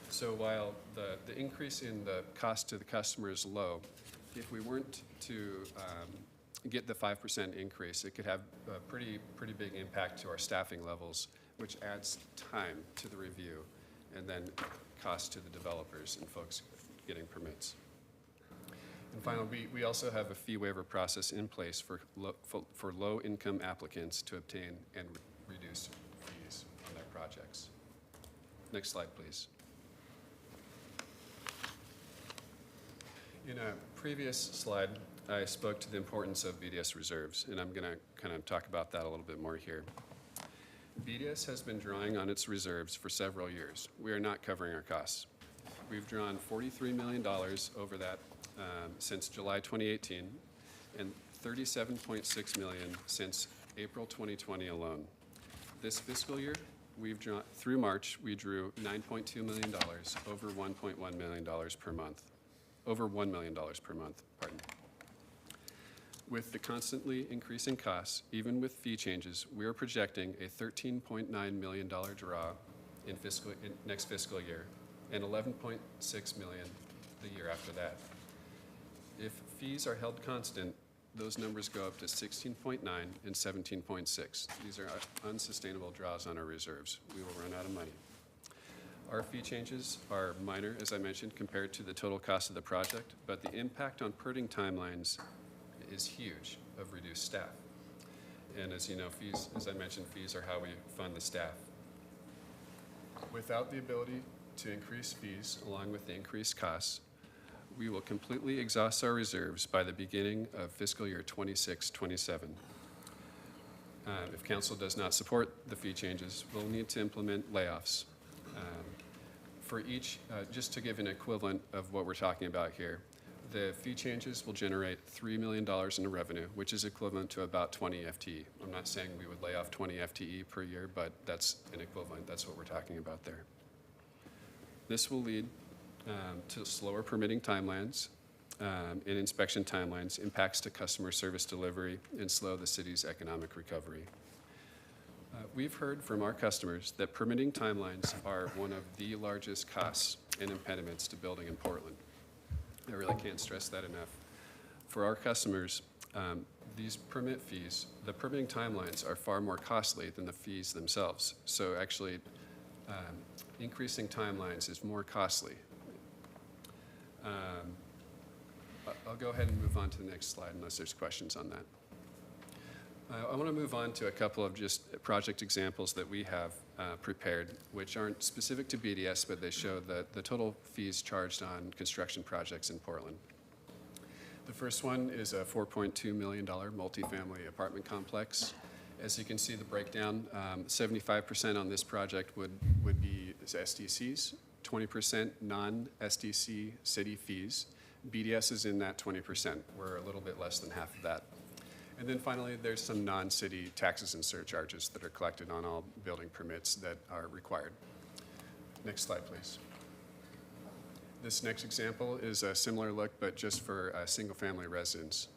So while the increase in the cost to the customer is low, if we weren't to get the 5% increase, it could have a pretty big impact to our staffing levels, which adds time to the review and then cost to the developers and folks getting permits. And finally, we also have a fee waiver process in place for low-income applicants to obtain and reduce fees on their projects. Next slide, please. In a previous slide, I spoke to the importance of BDS reserves, and I'm going to kind of talk about that a little bit more here. BDS has been drawing on its reserves for several years. We are not covering our costs. We've drawn $43 million over that since July 2018 and $37.6 million since April 2020 alone. This fiscal year, we've drawn, through March, we drew $9.2 million over $1.1 million per month. Over $1 million per month, pardon. With the constantly increasing costs, even with fee changes, we are projecting a $13.9 million draw in next fiscal year and $11.6 million the year after that. If fees are held constant, those numbers go up to 16.9 and 17.6. These are unsustainable draws on our reserves. We will run out of money. Our fee changes are minor, as I mentioned, compared to the total cost of the project, but the impact on permitting timelines is huge of reduced staff. And as you know, fees, as I mentioned, fees are how we fund the staff. Without the ability to increase fees along with the increased costs, we will completely exhaust our reserves by the beginning of fiscal year 26-27. If council does not support the fee changes, we'll need to implement layoffs. For each, just to give an equivalent of what we're talking about here, the fee changes will generate $3 million in revenue, which is equivalent to about 20 FTE. I'm not saying we would lay off 20 FTE per year, but that's an equivalent. That's what we're talking about there. This will lead to slower permitting timelines and inspection timelines, impacts to customer service delivery, and slow the city's economic recovery. We've heard from our customers that permitting timelines are one of the largest costs and impediments to building in Portland. I really can't stress that enough. For our customers, these permit fees, the permitting timelines are far more costly than the fees themselves. So actually, increasing timelines is more costly. I'll go ahead and move on to the next slide unless there's questions on that. I want to move on to a couple of just project examples that we have prepared, which aren't specific to BDS, but they show the total fees charged on construction projects in Portland. The first one is a $4.2 million multifamily apartment complex. As you can see the breakdown, 75% on this project would be SDCs, 20% non-SDC city fees. BDS is in that 20%. We're a little bit less than half of that. And then finally, there's some non-city taxes and surcharges that are collected on all building permits that are required. Next slide, please. This next example is a similar look, but just for single-family residents.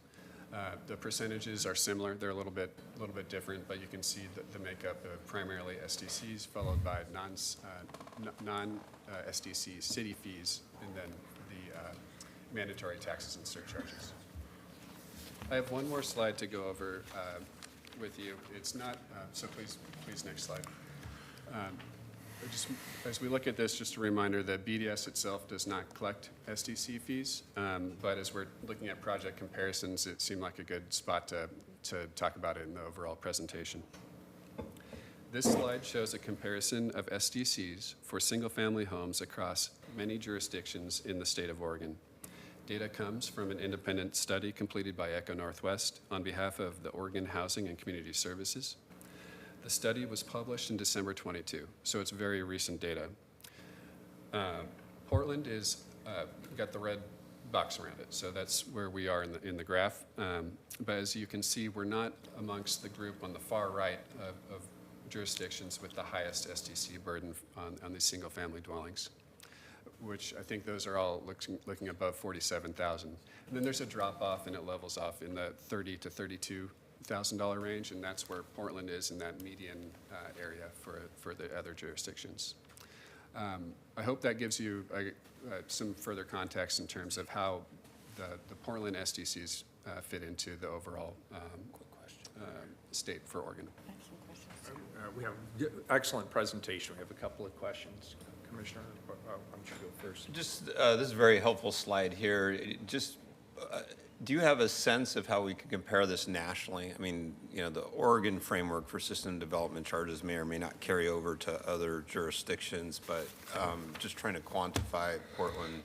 The percentages are similar. They're a little bit different, but you can see the makeup of primarily SDCs, followed by non-SDC city fees, and then the mandatory taxes and surcharges. I have one more slide to go over with you. It's not, so please next slide. Just as we look at this, just a reminder that BDS itself does not collect SDC fees, but as we're looking at project comparisons, it seemed like a good spot to talk about it in the overall presentation. This slide shows a comparison of SDCs for single-family homes across many jurisdictions in the state of Oregon. Data comes from an independent study completed by Echo Northwest on behalf of the Oregon Housing and Community Services. The study was published in December 22, so it's very recent data. Portland is got the red box around it, so that's where we are in the graph. But as you can see, we're not amongst the group on the far right of jurisdictions with the highest SDC burden on these single-family dwellings, which I think those are all looking above 47,000. And then there's a drop-off, and it levels off in the $30,000 to $32,000 range, and that's where Portland is in that median area for the other jurisdictions. I hope that gives you some further context in terms of how the Portland SDCs fit into the overall state for Oregon. We have excellent presentation. We have a couple of questions. Commissioner, why don't you go first? Just, this is a very helpful slide here. Do you have a sense of how we could compare this nationally? I mean, you know, the Oregon framework for system development charges may or may not carry over to other jurisdictions, but just trying to quantify Portland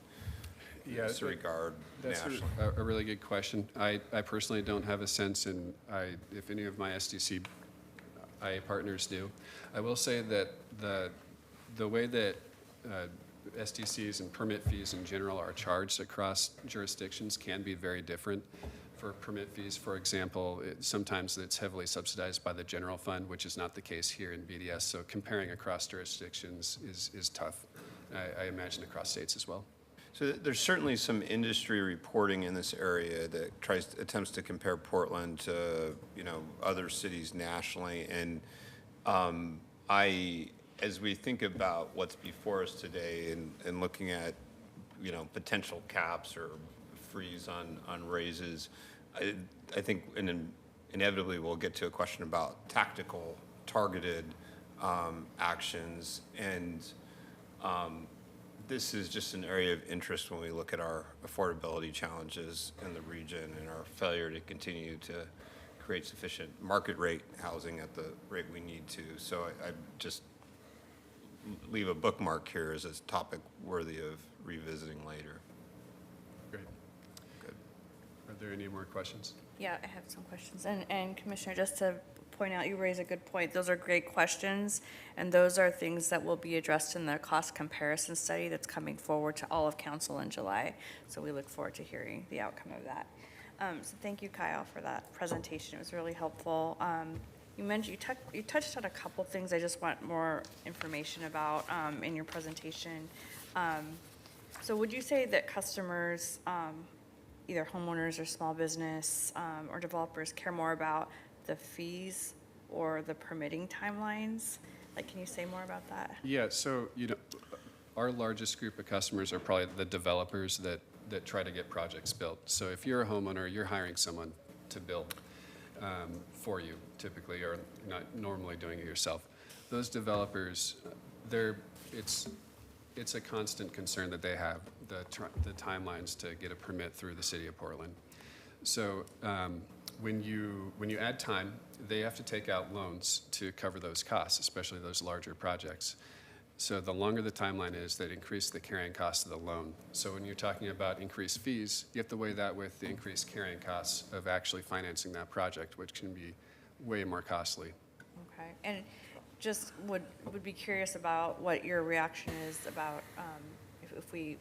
in this regard nationally. That's a really good question. I personally don't have a sense, and if any of my SDC IA partners do. I will say that the way that SDCs and permit fees in general are charged across jurisdictions can be very different. For permit fees, for example, sometimes it's heavily subsidized by the general fund, which is not the case here in BDS. So comparing across jurisdictions is tough. I imagine across states as well. So there's certainly some industry reporting in this area that attempts to compare Portland to, you know, other cities nationally. And as we think about what's before us today and looking at, you know, potential caps or freeze on raises, I think inevitably we'll get to a question about tactical, targeted actions. And this is just an area of interest when we look at our affordability challenges in the region and our failure to continue to create sufficient market rate housing at the rate we need to. So I just leave a bookmark here as a topic worthy of revisiting later. Great. Good. Are there any more questions? Yeah, I have some questions. And Commissioner, just to point out, you raise a good point. Those are great questions, and those are things that will be addressed in the cost comparison study that's coming forward to all of council in July. So we look forward to hearing the outcome of that. So thank you, Kyle, for that presentation. It was really helpful. You mentioned, you touched on a couple things I just want more information about in your presentation. So would you say that customers, either homeowners or small business or developers, care more about the fees or the permitting timelines? Like, can you say more about that? Yeah, so, you know, our largest group of customers are probably the developers that try to get projects built. So if you're a homeowner, you're hiring someone to build for you, typically, or not normally doing it yourself. Those developers, it's a constant concern that they have, the timelines to get a permit through the city of Portland. So when you add time, they have to take out loans to cover those costs, especially those larger projects. So the longer the timeline is, that increase the carrying cost of the loan. So when you're talking about increased fees, you have to weigh that with the increased carrying costs of actually financing that project, which can be way more costly. Okay, and just would be curious about what your reaction is about if we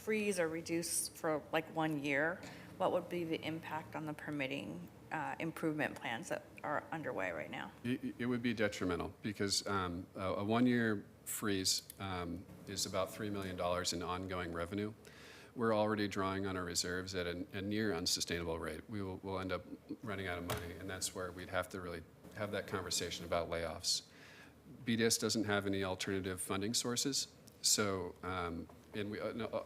freeze or reduce for like 1 year, what would be the impact on the permitting improvement plans that are underway right now? It would be detrimental because a one-year freeze is about $3 million in ongoing revenue. We're already drawing on our reserves at a near unsustainable rate. We'll end up running out of money, and that's where we'd have to really have that conversation about layoffs. BDS doesn't have any alternative funding sources, so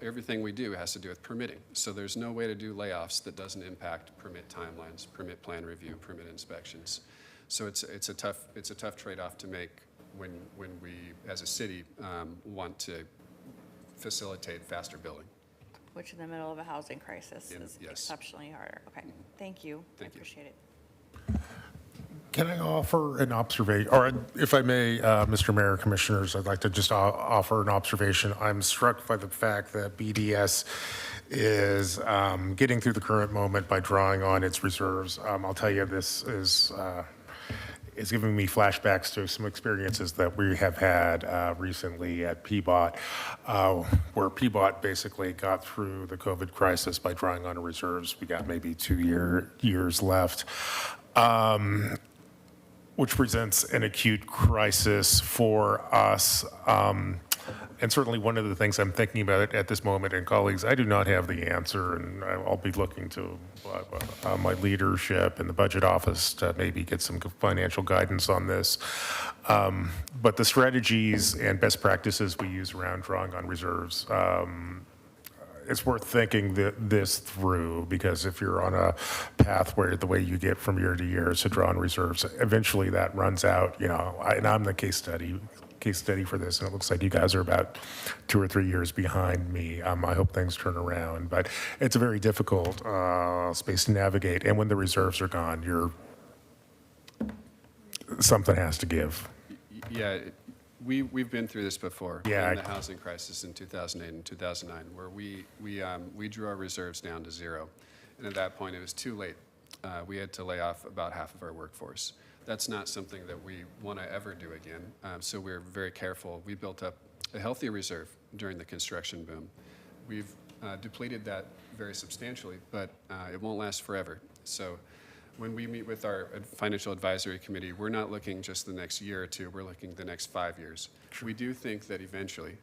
everything we do has to do with permitting. So there's no way to do layoffs that doesn't impact permit timelines, permit plan review, permit inspections. So it's a tough trade-off to make when we, as a city, want to facilitate faster building. Which in the middle of a housing crisis is Yes. exceptionally harder. Okay, thank you. Thank I you. appreciate it. Can I offer an observation, or if I may, Mr. Mayor, Commissioners, I'd like to just offer an observation. I'm struck by the fact that BDS is getting through the current moment by drawing on its reserves. I'll tell you, this is giving me flashbacks to some experiences that we have had recently at PBOT, where PBOT basically got through the COVID crisis by drawing on reserves. We got maybe 2 years left. Which presents an acute crisis for us. And certainly one of the things I'm thinking about at this moment, and colleagues, I do not have the answer, and I'll be looking to my leadership in the budget office to maybe get some financial guidance on this. But the strategies and best practices we use around drawing on reserves, it's worth thinking this through, because if you're on a path where the way you get from year to year is to draw on reserves, eventually that runs out, and I'm the case study for this, and it looks like you guys are about 2 or 3 years behind me. I hope things turn around, but it's a very difficult space to navigate, and when the reserves are gone, something has to give. Yeah, we've been through this before. Yeah. In the housing crisis in 2008 and 2009, where we drew our reserves down to zero. And at that point, it was too late. We had to lay off about half of our workforce. That's not something that we want to ever do again. So we're very careful. We built up a healthy reserve during the construction boom. We've depleted that very substantially, but it won't last forever. So when we meet with our financial advisory committee, we're not looking just the next year or two, we're looking the next 5 years. We do think that eventually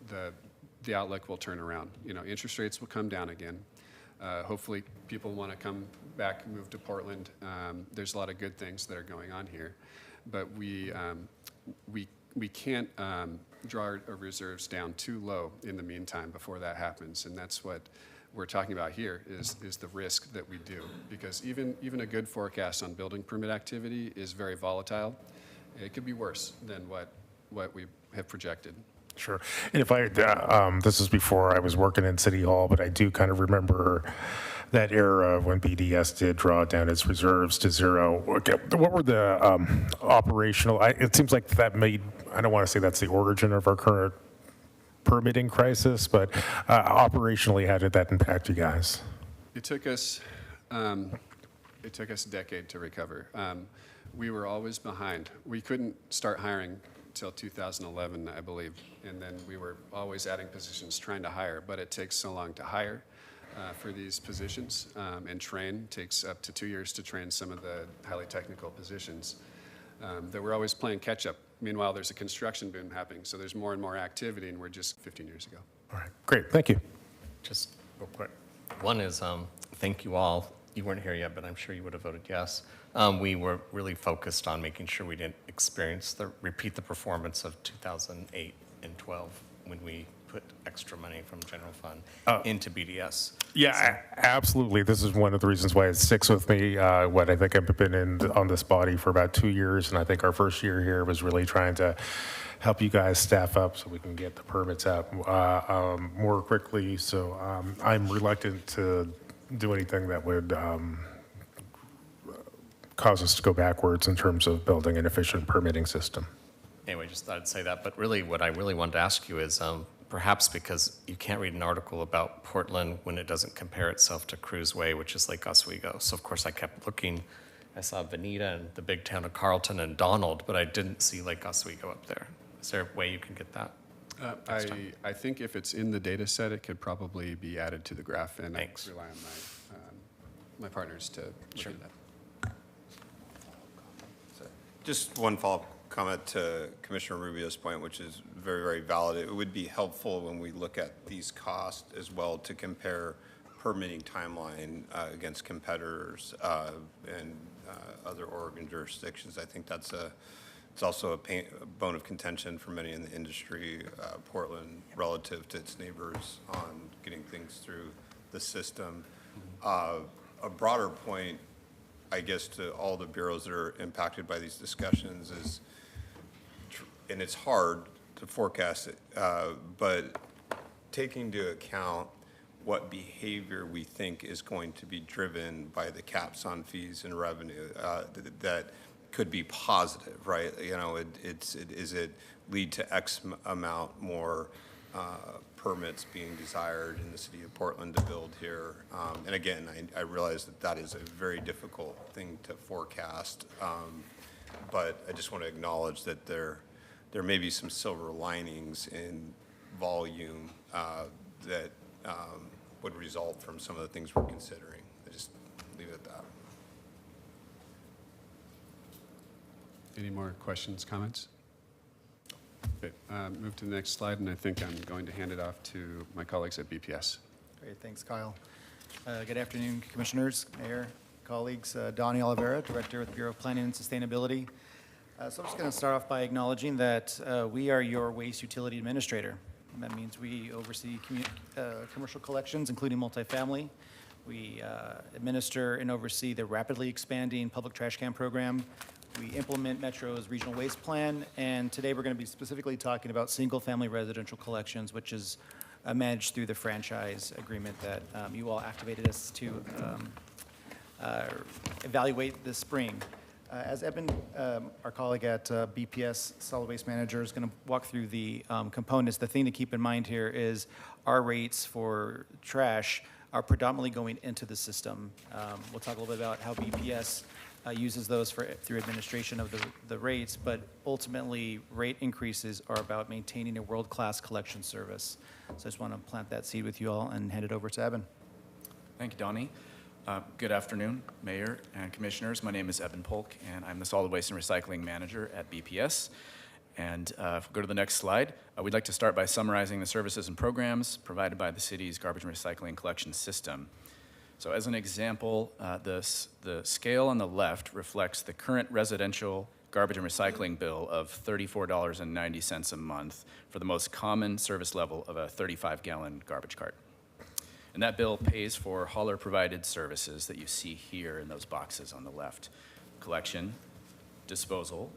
the outlook will turn around. Interest rates will come down again. Hopefully people want to come back, move to Portland. There's a lot of good things that are going on here, but we can't draw our reserves down too low in the meantime before that happens, and that's what we're talking about here is the risk that we do, because even a good forecast on building permit activity is very volatile. It could be worse than what we have projected. Sure. And if this is before I was working in City Hall, but I do kind of remember that era when BDS did draw down its reserves to zero. What were the operational, it seems like that I don't want to say that's the origin of our current permitting crisis, but operationally, how did that impact you guys? It took us a decade to recover. We were always behind. We couldn't start hiring till 2011, I believe, and then we were always adding positions, trying to hire, but it takes so long to hire for these positions and train. It takes up to 2 years to train some of the highly technical positions. That we're always playing catch up. Meanwhile, there's a construction boom happening, so there's more and more activity, and we're just 15 years ago. All right, great, thank you. Just real quick. One is, thank you all. You weren't here yet, but I'm sure you would have voted yes. We were really focused on making sure we didn't repeat the performance of 2008 and 12 when we put extra money from general fund into BDS. Yeah, absolutely. This is one of the reasons why it sticks with me. I think I've been on this body for about 2 years, and I think our first year here was really trying to help you guys staff up so we can get the permits out more quickly. So I'm reluctant to do anything that would cause us to go backwards in terms of building an efficient permitting system. Anyway, just thought I'd say that. But really, what I really wanted to ask you is, perhaps because you can't read an article about Portland when it doesn't compare itself to Cruz Way, which is Lake Oswego. So, of course, I kept looking. I saw Veneta and the big town of Carlton and Donald, but I didn't see Lake Oswego up there. Is there a way you can get that? I think if it's in the data set, it could probably be added to the graph, and Thanks. I rely on my partners to look into that. Just one follow-up comment to Commissioner Rubio's point, which is very, very valid. It would be helpful when we look at these costs as well to compare permitting timeline against competitors and other Oregon jurisdictions. I think it's also a bone of contention for many in the industry, Portland, relative to its neighbors on getting things through the system. A broader point, I guess, to all the bureaus that are impacted by these discussions is, and it's hard to forecast it, but taking into account what behavior we think is going to be driven by the caps on fees and revenue, that could be positive, right? You know, is it lead to X amount more permits being desired in the city of Portland to build here? And again, I realize that is a very difficult thing to forecast, but I just want to acknowledge that there may be some silver linings in volume that would result from some of the things we're considering. I just leave it at that. Any more questions, comments? Okay, move to the next slide, and I think I'm going to hand it off to my colleagues at BPS. Great, thanks, Kyle. Good afternoon, Commissioners, Mayor, colleagues. Donnie Oliveira, Director with the Bureau of Planning and Sustainability. So I'm just going to start off by acknowledging that we are your waste utility administrator. And that means we oversee commercial collections, including multifamily. We administer and oversee the rapidly expanding public trash can program. We implement Metro's regional waste plan, and today we're going to be specifically talking about single-family residential collections, which is managed through the franchise agreement that you all activated us to evaluate this spring. As Eben, our colleague at BPS Solid Waste Manager, is going to walk through the components, the thing to keep in mind here is our rates for trash are predominantly going into the system. We'll talk a little bit about how BPS uses those through administration of the rates, but ultimately rate increases are about maintaining a world-class collection service. So I just want to plant that seed with you all and hand it over to Eben. Thank you, Donnie. Good afternoon, Mayor and Commissioners. My name is Eben Polk, and I'm the Solid Waste and Recycling Manager at BPS. And if we go to the next slide, we'd like to start by summarizing the services and programs provided by the city's garbage and recycling collection system. So as an example, the scale on the left reflects the current residential garbage and recycling bill of $34.90 a month for the most common service level of a 35-gallon garbage cart. And that bill pays for hauler-provided services that you see here in those boxes on the left: collection, disposal,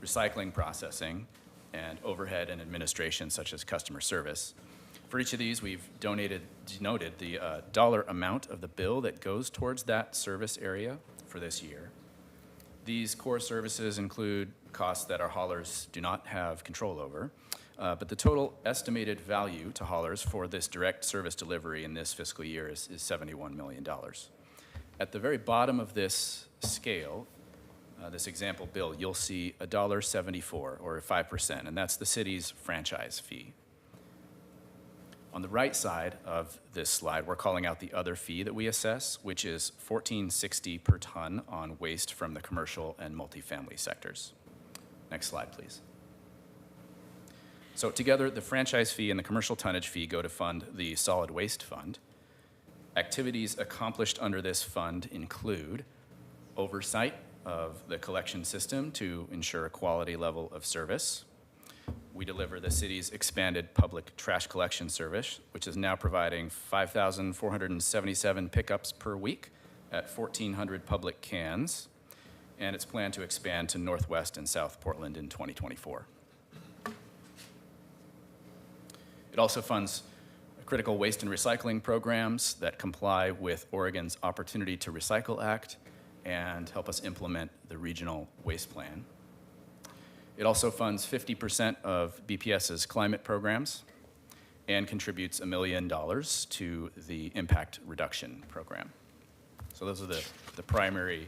recycling processing, and overhead and administration such as customer service. For each of these, we've denoted the dollar amount of the bill that goes towards that service area for this year. These core services include costs that our haulers do not have control over, but the total estimated value to haulers for this direct service delivery in this fiscal year is $71 million. At the very bottom of this scale, this example bill, you'll see $1.74 or 5%, and that's the city's franchise fee. On the right side of this slide, we're calling out the other fee that we assess, which is $14.60 per ton on waste from the commercial and multifamily sectors. Next slide, please. So together, the franchise fee and the commercial tonnage fee go to fund the solid waste fund. Activities accomplished under this fund include oversight of the collection system to ensure a quality level of service. We deliver the city's expanded public trash collection service, which is now providing 5,477 pickups per week at 1,400 public cans, and it's planned to expand to Northwest and South Portland in 2024. It also funds critical waste and recycling programs that comply with Oregon's Opportunity to Recycle Act and help us implement the regional waste plan. It also funds 50% of BPS's climate programs and contributes $1 million to the impact reduction program. So those are the primary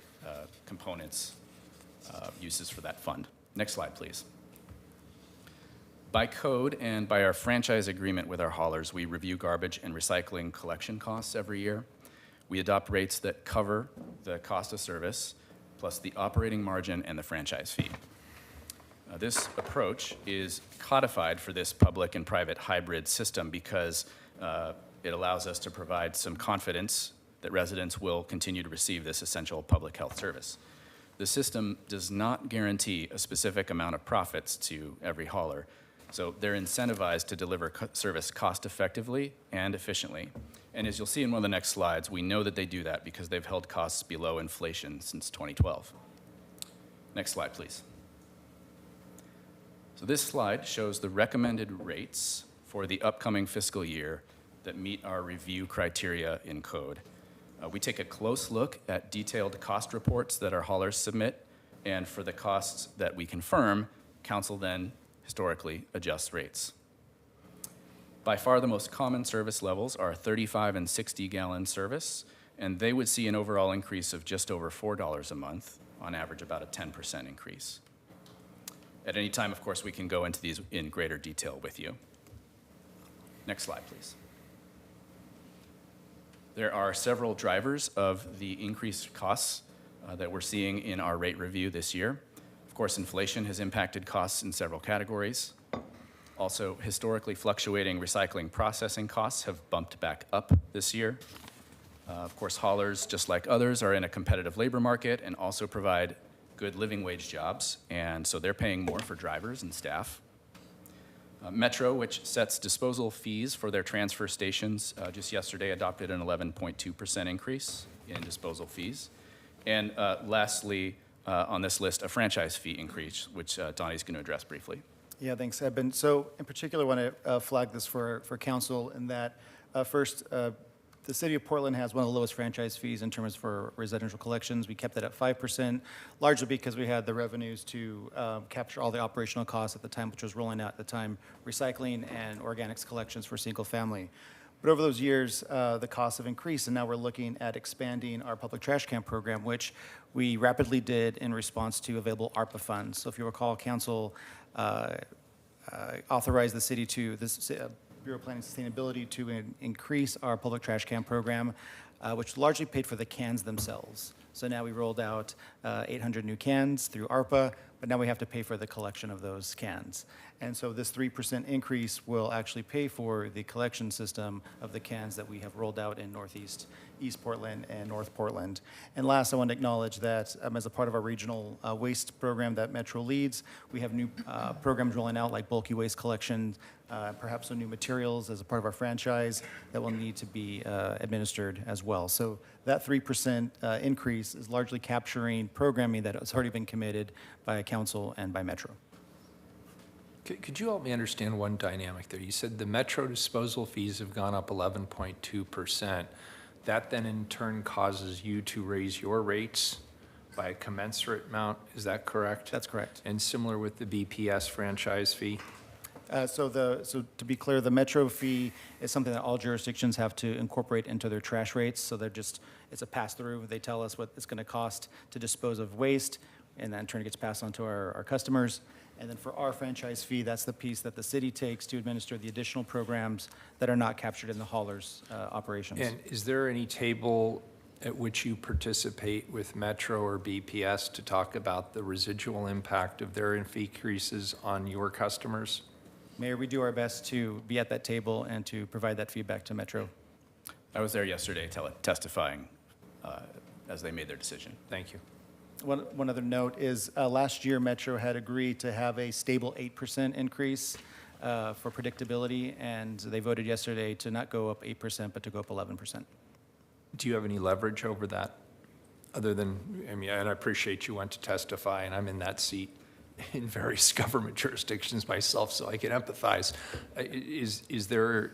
components, uses for that fund. Next slide, please. By code and by our franchise agreement with our haulers, we review garbage and recycling collection costs every year. we adopt rates that cover the cost of service, plus the operating margin and the franchise fee. This approach is codified for this public and private hybrid system because it allows us to provide some confidence that residents will continue to receive this essential public health service. The system does not guarantee a specific amount of profits to every hauler, so they're incentivized to deliver service cost-effectively and efficiently. And as you'll see in one of the next slides, we know that they do that because they've held costs below inflation since 2012. Next slide, please. So this slide shows the recommended rates for the upcoming fiscal year that meet our review criteria in code. We take a close look at detailed cost reports that our haulers submit, and for the costs that we confirm, council then historically adjusts rates. By far the most common service levels are 35 and 60 gallon service, and they would see an overall increase of just over $4 a month, on average about a 10% increase. At any time, of course, we can go into these in greater detail with you. Next slide, please. There are several drivers of the increased costs that we're seeing in our rate review this year. Of course, inflation has impacted costs in several categories. Also, historically fluctuating recycling processing costs have bumped back up this year. Of course, haulers, just like others, are in a competitive labor market and also provide good living wage jobs, and so they're paying more for drivers and staff. Metro, which sets disposal fees for their transfer stations, just yesterday adopted an 11.2% increase in disposal fees. And lastly, on this list, a franchise fee increase, which Donnie's going to address briefly. Yeah, thanks, Eben. So in particular, I want to flag this for council in that first, the city of Portland has one of the lowest franchise fees in terms for residential collections. We kept that at 5%, largely because we had the revenues to capture all the operational costs at the time, which was rolling out at the time, recycling and organics collections for single family. But over those years, the costs have increased, and now we're looking at expanding our public trash can program, which we rapidly did in response to available ARPA funds. So if you recall, council authorized the city to, Bureau of Planning and Sustainability, to increase our public trash can program, which largely paid for the cans themselves. So now we rolled out 800 new cans through ARPA, but now we have to pay for the collection of those cans. And so this 3% increase will actually pay for the collection system of the cans that we have rolled out in Northeast, East Portland, and North Portland. And last, I want to acknowledge that as a part of our regional waste program that Metro leads, we have new programs rolling out like bulky waste collection, perhaps some new materials as a part of our franchise that will need to be administered as well. So that 3% increase is largely capturing programming that has already been committed by council and by Metro. Could you help me understand one dynamic there? You said the Metro disposal fees have gone up 11.2%. That then in turn causes you to raise your rates by a commensurate amount, is that correct? That's correct. And similar with the BPS franchise fee? So to be clear, the Metro fee is something that all jurisdictions have to incorporate into their trash rates. So it's a pass-through. They tell us what it's going to cost to dispose of waste, and then in turn it gets passed on to our customers. And then for our franchise fee, that's the piece that the city takes to administer the additional programs that are not captured in the hauler's operations. And is there any table at which you participate with Metro or BPS to talk about the residual impact of their fee increases on your customers? Mayor, we do our best to be at that table and to provide that feedback to Metro. I was there yesterday testifying as they made their decision. Thank you. One other note is last year Metro had agreed to have a stable 8% increase for predictability, and they voted yesterday to not go up 8%, but to go up 11%. Do you have any leverage over that? Other than, I mean, and I appreciate you went to testify, and I'm in that seat in various government jurisdictions myself, so I can empathize. Is there,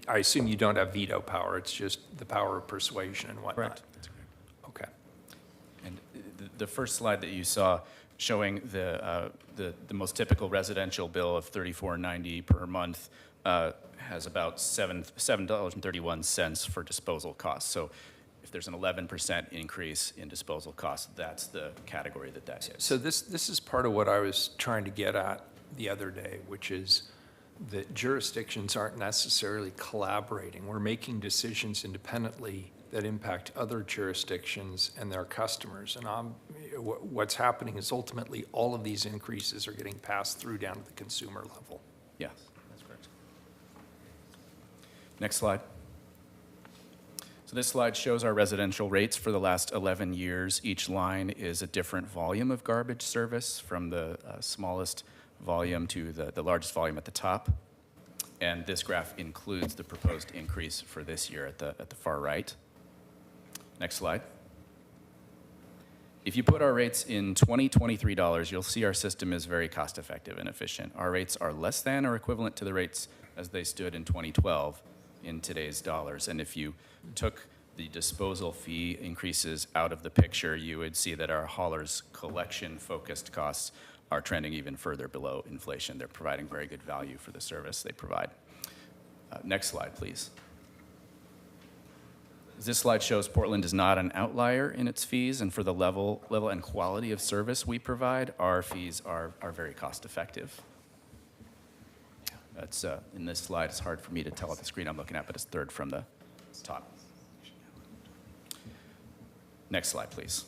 I assume you don't have veto power, it's just the power of persuasion and whatnot? Correct. Okay. And the first slide that you saw showing the most typical residential bill of $34.90 per month has about $7.31 for disposal costs. So if there's an 11% increase in disposal costs, that's the category that is. So this is part of what I was trying to get at the other day, which is that jurisdictions aren't necessarily collaborating. We're making decisions independently that impact other jurisdictions and their customers. And what's happening is ultimately all of these increases are getting passed through down to the consumer level. Yes, that's correct. Next slide. So this slide shows our residential rates for the last 11 years. Each line is a different volume of garbage service, from the smallest volume to the largest volume at the top. And this graph includes the proposed increase for this year at the far right. Next slide. If you put our rates in 2023 dollars, you'll see our system is very cost effective and efficient. Our rates are less than or equivalent to the rates as they stood in 2012 in today's dollars. And if you took the disposal fee increases out of the picture, you would see that our haulers' collection-focused costs are trending even further below inflation. They're providing very good value for the service they provide. Next slide, please. This slide shows Portland is not an outlier in its fees, and for the level and quality of service we provide, our fees are very cost-effective. That's, in this slide, it's hard for me to tell at the screen I'm looking at, but it's third from the top. Next slide, please.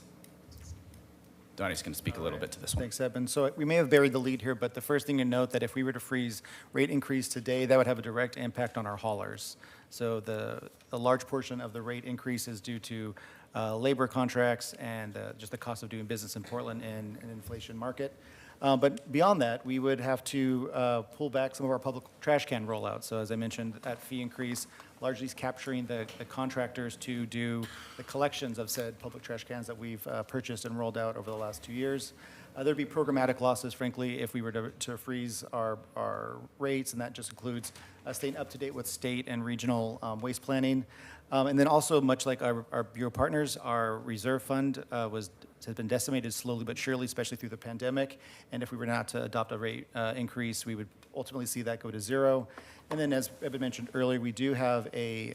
Donnie's going to speak a little bit to this one. Thanks, Eben. So we may have buried the lead here, but the first thing to note that if we were to freeze rate increase today, that would have a direct impact on our haulers. So the large portion of the rate increase is due to labor contracts and just the cost of doing business in Portland in an inflation market. But beyond that, we would have to pull back some of our public trash can rollouts. So as I mentioned, that fee increase largely is capturing the contractors to do the collections of said public trash cans that we've purchased and rolled out over the last 2 years. There'd be programmatic losses, frankly, if we were to freeze our rates, and that just includes staying up to date with state and regional waste planning. And then also, much like our Bureau partners, our reserve fund has been decimated slowly but surely, especially through the pandemic. And if we were not to adopt a rate increase, we would ultimately see that go to zero. And then, as Eben mentioned earlier, we do have a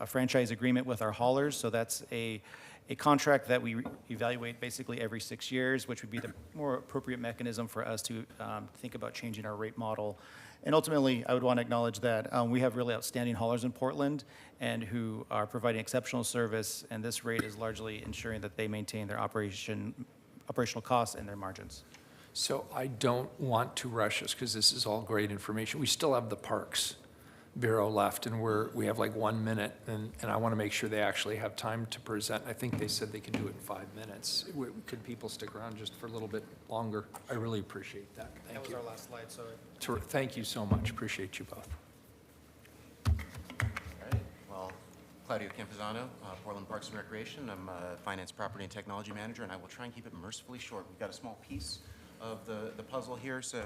franchise agreement with our haulers. So that's a contract that we evaluate basically every 6 years, which would be the more appropriate mechanism for us to think about changing our rate model. And ultimately, I would want to acknowledge that we have really outstanding haulers in Portland and who are providing exceptional service, and this rate is largely ensuring that they maintain their operational costs and their margins. So I don't want to rush us because this is all great information. We still have the Parks Bureau left, and we have like 1 minute, and I want to make sure they actually have time to present. I think they said they can do it in 5 minutes. Could people stick around just for a little bit longer? I really appreciate that. Thank you. That was our last slide, so. Thank you so much. Appreciate you both. All right. Well, Claudio Campuzano, Portland Parks and Recreation. I'm a Finance, Property, and Technology Manager, and I will try and keep it mercifully short. We've got a small piece of the puzzle here, so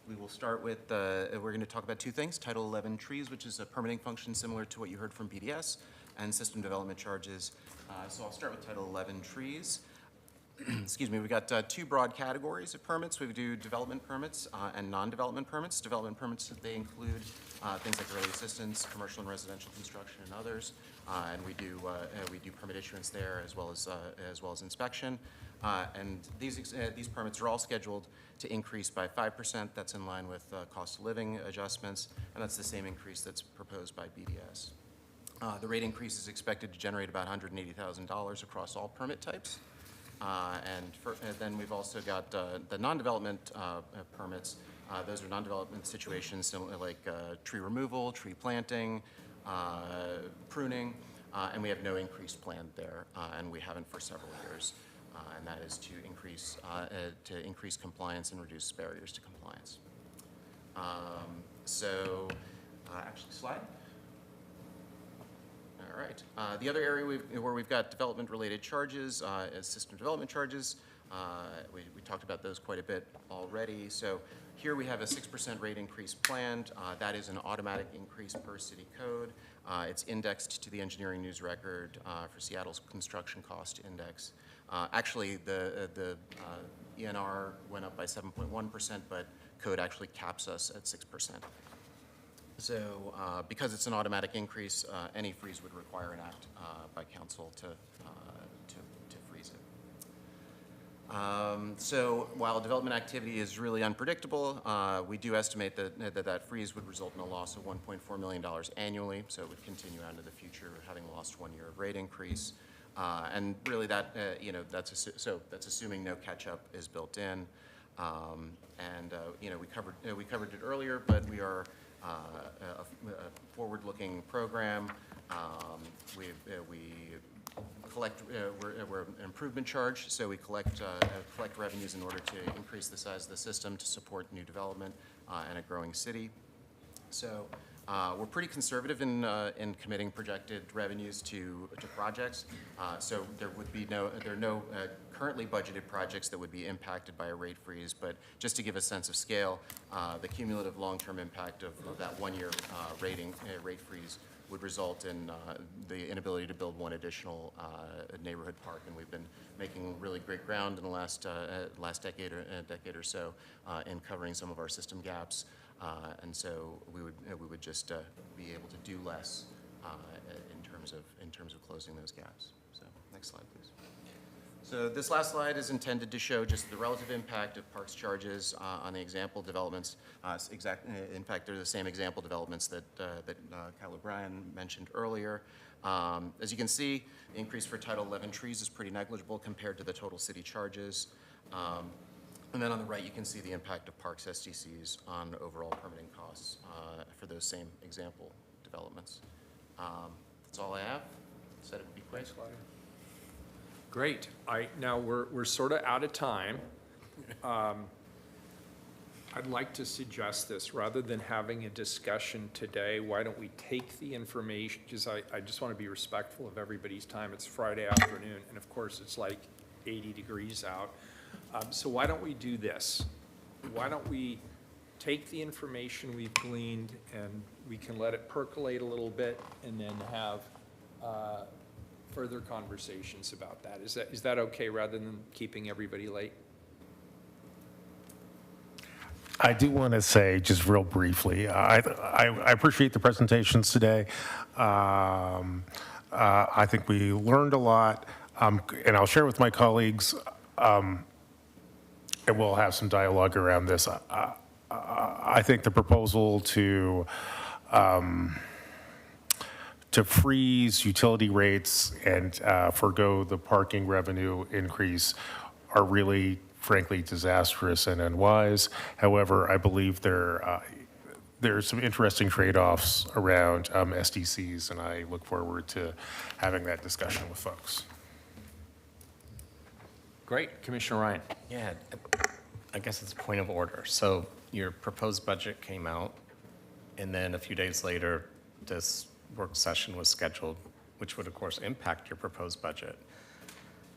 we will start with, we're going to talk about two things, Title 11 trees, which is a permitting function similar to what you heard from BDS, and system development charges. So I'll start with Title 11 trees. Excuse me, we've got two broad categories of permits. We do development permits and non-development permits. Development permits, they include things like early assistance, commercial and residential construction, and others. And we do permit issuance there as well as inspection. And these permits are all scheduled to increase by 5%. That's in line with cost of living adjustments, and that's the same increase that's proposed by BDS. The rate increase is expected to generate about $180,000 across all permit types. Then we've also got the non-development permits. Those are non-development situations similar like tree removal, tree planting, pruning, and we have no increase planned there, and we haven't for several years. And that is to increase compliance and reduce barriers to compliance. Actually, slide. All right. The other area where we've got development-related charges is system development charges. We talked about those quite a bit already. So here we have a 6% rate increase planned. That is an automatic increase per city code. It's indexed to the Engineering News Record for Seattle's construction cost index. Actually, the ENR went up by 7.1%, but code actually caps us at 6%. So because it's an automatic increase, any freeze would require an act by council to freeze it. So while development activity is really unpredictable, we do estimate that freeze would result in a loss of $1.4 million annually, so it would continue out into the future, having lost 1 year of rate increase. And really that's assuming no catch-up is built in. We covered it earlier, but we are a forward-looking program. We're an improvement charge, so we collect revenues in order to increase the size of the system to support new development and a growing city. So we're pretty conservative in committing projected revenues to projects. So there are no currently budgeted projects that would be impacted by a rate freeze, but just to give a sense of scale, the cumulative long-term impact of that 1 year rate freeze would result in the inability to build one additional neighborhood park, and we've been making really great ground in the last decade or so in covering some of our system gaps, and so we would just be able to do less in terms of closing those gaps. So next slide, please. So this last slide is intended to show just the relative impact of parks charges on the example developments. In fact, they're the same example developments that Kyle O'Brien mentioned earlier. As you can see, the increase for Title 11 trees is pretty negligible compared to the total city charges. And then on the right, you can see the impact of parks SDCs on overall permitting costs for those same example developments. That's all I have. Said it would be quick. Great. Now, we're sort of out of time. I'd like to suggest this, rather than having a discussion today, why don't we take the information, because I just want to be respectful of everybody's time. It's Friday afternoon, and of course, it's like 80 degrees out. So why don't we do this? Why don't we take the information we've gleaned, and we can let it percolate a little bit, and then have further conversations about that. Is that okay, rather than keeping everybody late? I do want to say, just real briefly, I appreciate the presentations today. I think we learned a lot, and I'll share with my colleagues, and we'll have some dialogue around this. I think the proposal to freeze utility rates and forgo the parking revenue increase are really, frankly, disastrous and unwise. However, I believe there are some interesting trade-offs around SDCs, and I look forward to having that discussion with folks. Great. Commissioner Ryan. Yeah, I guess it's a point of order. So your proposed budget came out, and then a few days later, this work session was scheduled, which would, of course, impact your proposed budget.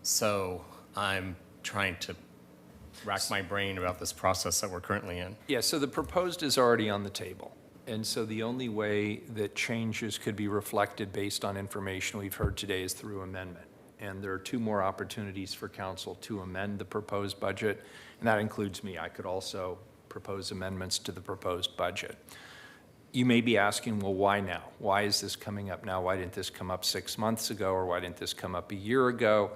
So I'm trying to rack my brain about this process that we're currently in. Yeah, so the proposed is already on the table. And so the only way that changes could be reflected based on information we've heard today is through amendment. And there are 2 more opportunities for council to amend the proposed budget, and that includes me. I could also propose amendments to the proposed budget. You may be asking, well, why now? Why is this coming up now? Why didn't this come up 6 months ago, or why didn't this come up a year ago?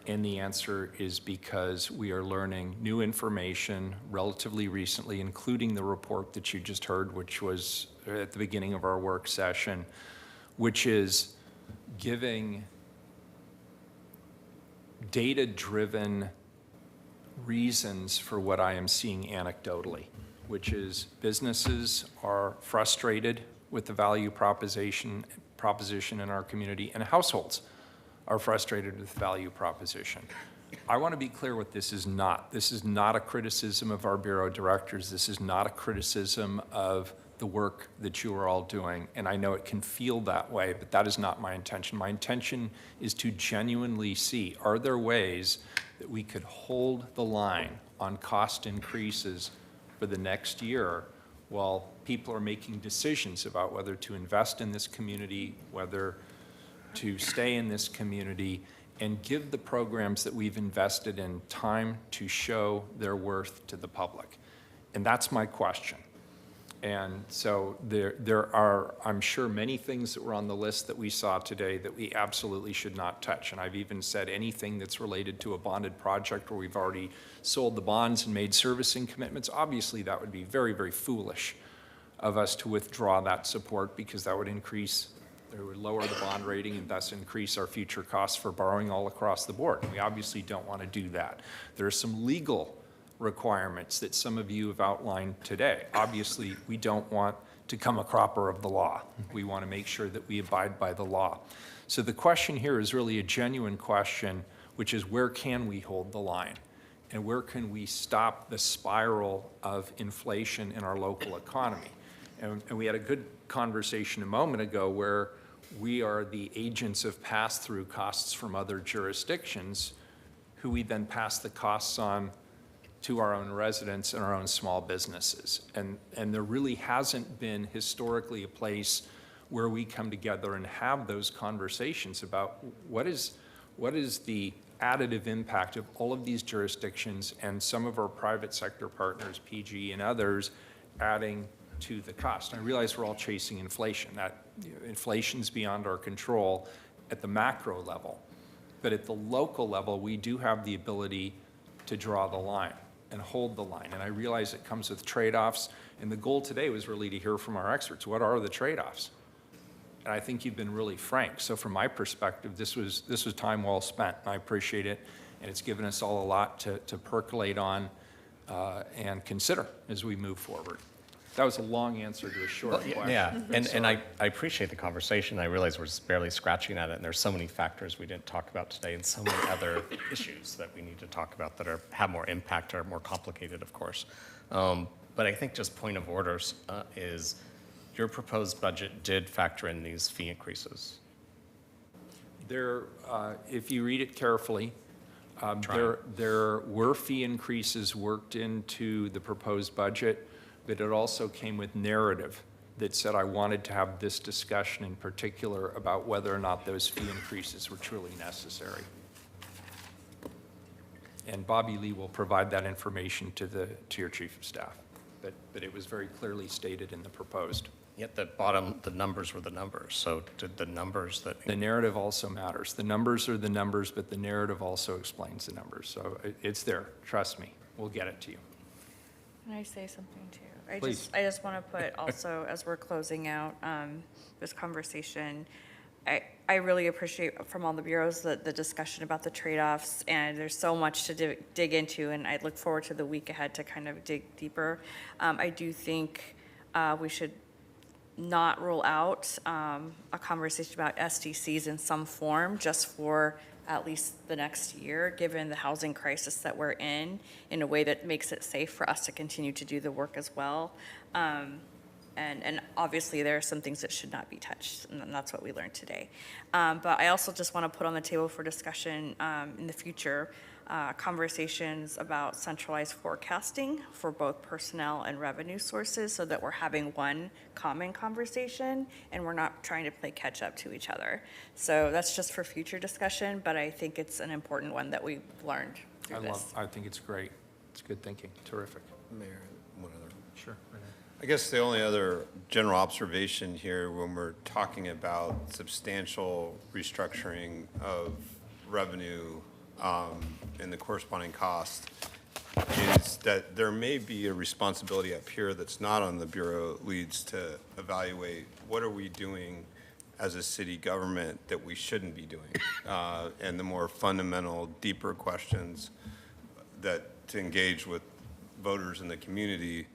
And the answer is because we are learning new information relatively recently, including the report that you just heard, which was at the beginning of our work session, which is giving data-driven reasons for what I am seeing anecdotally, which is businesses are frustrated with the value proposition in our community, and households are frustrated with value proposition. I want to be clear what this is not. This is not a criticism of our Bureau of Directors. This is not a criticism of the work that you are all doing, and I know it can feel that way, but that is not my intention. My intention is to genuinely see, are there ways that we could hold the line on cost increases for the next year while people are making decisions about whether to invest in this community, whether to stay in this community, and give the programs that we've invested in time to show their worth to the public. And that's my question. And so there are, I'm sure, many things that were on the list that we saw today that we absolutely should not touch. And I've even said anything that's related to a bonded project where we've already sold the bonds and made servicing commitments, obviously that would be very, very foolish of us to withdraw that support, because that would lower the bond rating and thus increase our future costs for borrowing all across the board. We obviously don't want to do that. There are some legal requirements that some of you have outlined today. Obviously, we don't want to come a cropper of the law. We want to make sure that we abide by the law. So the question here is really a genuine question, which is where can we hold the line? And where can we stop the spiral of inflation in our local economy? And we had a good conversation a moment ago where we are the agents of pass-through costs from other jurisdictions, who we then pass the costs on to our own residents and our own small businesses. And there really hasn't been historically a place where we come together and have those conversations about what is the additive impact of all of these jurisdictions and some of our private sector partners, PG and others, adding to the cost. And I realize we're all chasing inflation. Inflation's beyond our control at the macro level. But at the local level, we do have the ability to draw the line and hold the line. And I realize it comes with trade-offs. And the goal today was really to hear from our experts. What are the trade-offs? And I think you've been really frank. So from my perspective, this was time well spent. I appreciate it. And it's given us all a lot to percolate on and consider as we move forward. That was a long answer to a short question. Yeah, and I appreciate the conversation. I realize we're just barely scratching at it, and there's so many factors we didn't talk about today, and so many other issues that we need to talk about that have more impact, are more complicated, of course. But I think just point of orders is your proposed budget did factor in these fee increases. If you read it carefully, there were fee increases worked into the proposed budget, but it also came with narrative that said I wanted to have this discussion in particular about whether or not those fee increases were truly necessary. And Bobby Lee will provide that information to your chief of staff. But it was very clearly stated in the proposed. Yet the bottom, the numbers were the numbers. So did the numbers that... The narrative also matters. The numbers are the numbers, but the narrative also explains the numbers. So it's there. Trust me. We'll get it to you. Can I say something too? Please. I just want to put also, as we're closing out this conversation, I really appreciate from all the bureaus the discussion about the trade-offs, and there's so much to dig into, and I look forward to the week ahead to kind of dig deeper. I do think we should not rule out a conversation about SDCs in some form just for at least the next year, given the housing crisis that we're in a way that makes it safe for us to continue to do the work as well. And obviously, there are some things that should not be touched, and that's what we learned today. But I also just want to put on the table for discussion in the future conversations about centralized forecasting for both personnel and revenue sources, so that we're having one common conversation and we're not trying to play catch up to each other. So that's just for future discussion, but I think it's an important one that we've learned through this. I think it's great. It's good thinking. Terrific. Mayor, one other. Sure. I guess the only other general observation here when we're talking about substantial restructuring of revenue and the corresponding cost is that there may be a responsibility up here that's not on the Bureau leads to evaluate what are we doing as a city government that we shouldn't be doing, and the more fundamental, deeper questions that to engage with voters in the community.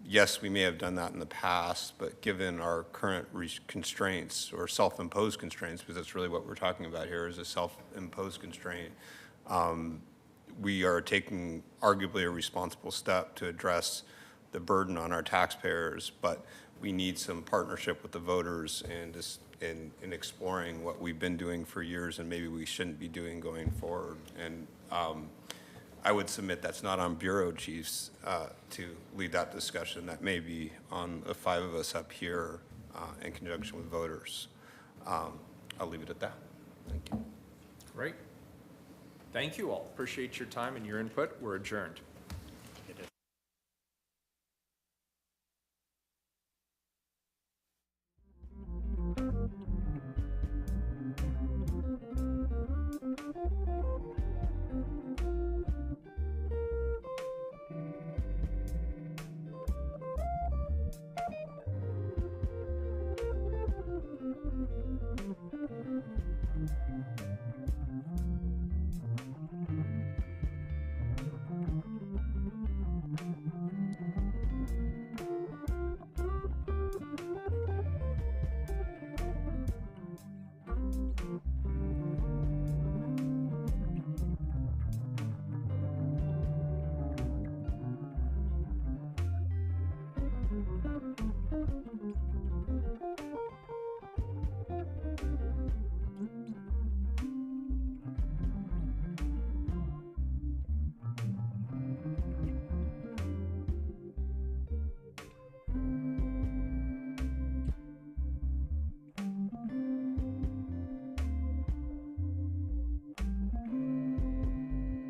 Yes, we may have done that in the past, but given our current constraints or self-imposed constraints, because that's really what we're talking about here is a self-imposed constraint, we are taking arguably a responsible step to address the burden on our taxpayers, but we need some partnership with the voters and just in exploring what we've been doing for years and maybe we shouldn't be doing going forward. And I would submit that's not on bureau chiefs to lead that discussion. That may be on the five of us up here in conjunction with voters. I'll leave it at that. Thank you. Great. Thank you all. Appreciate your time and your input. We're adjourned.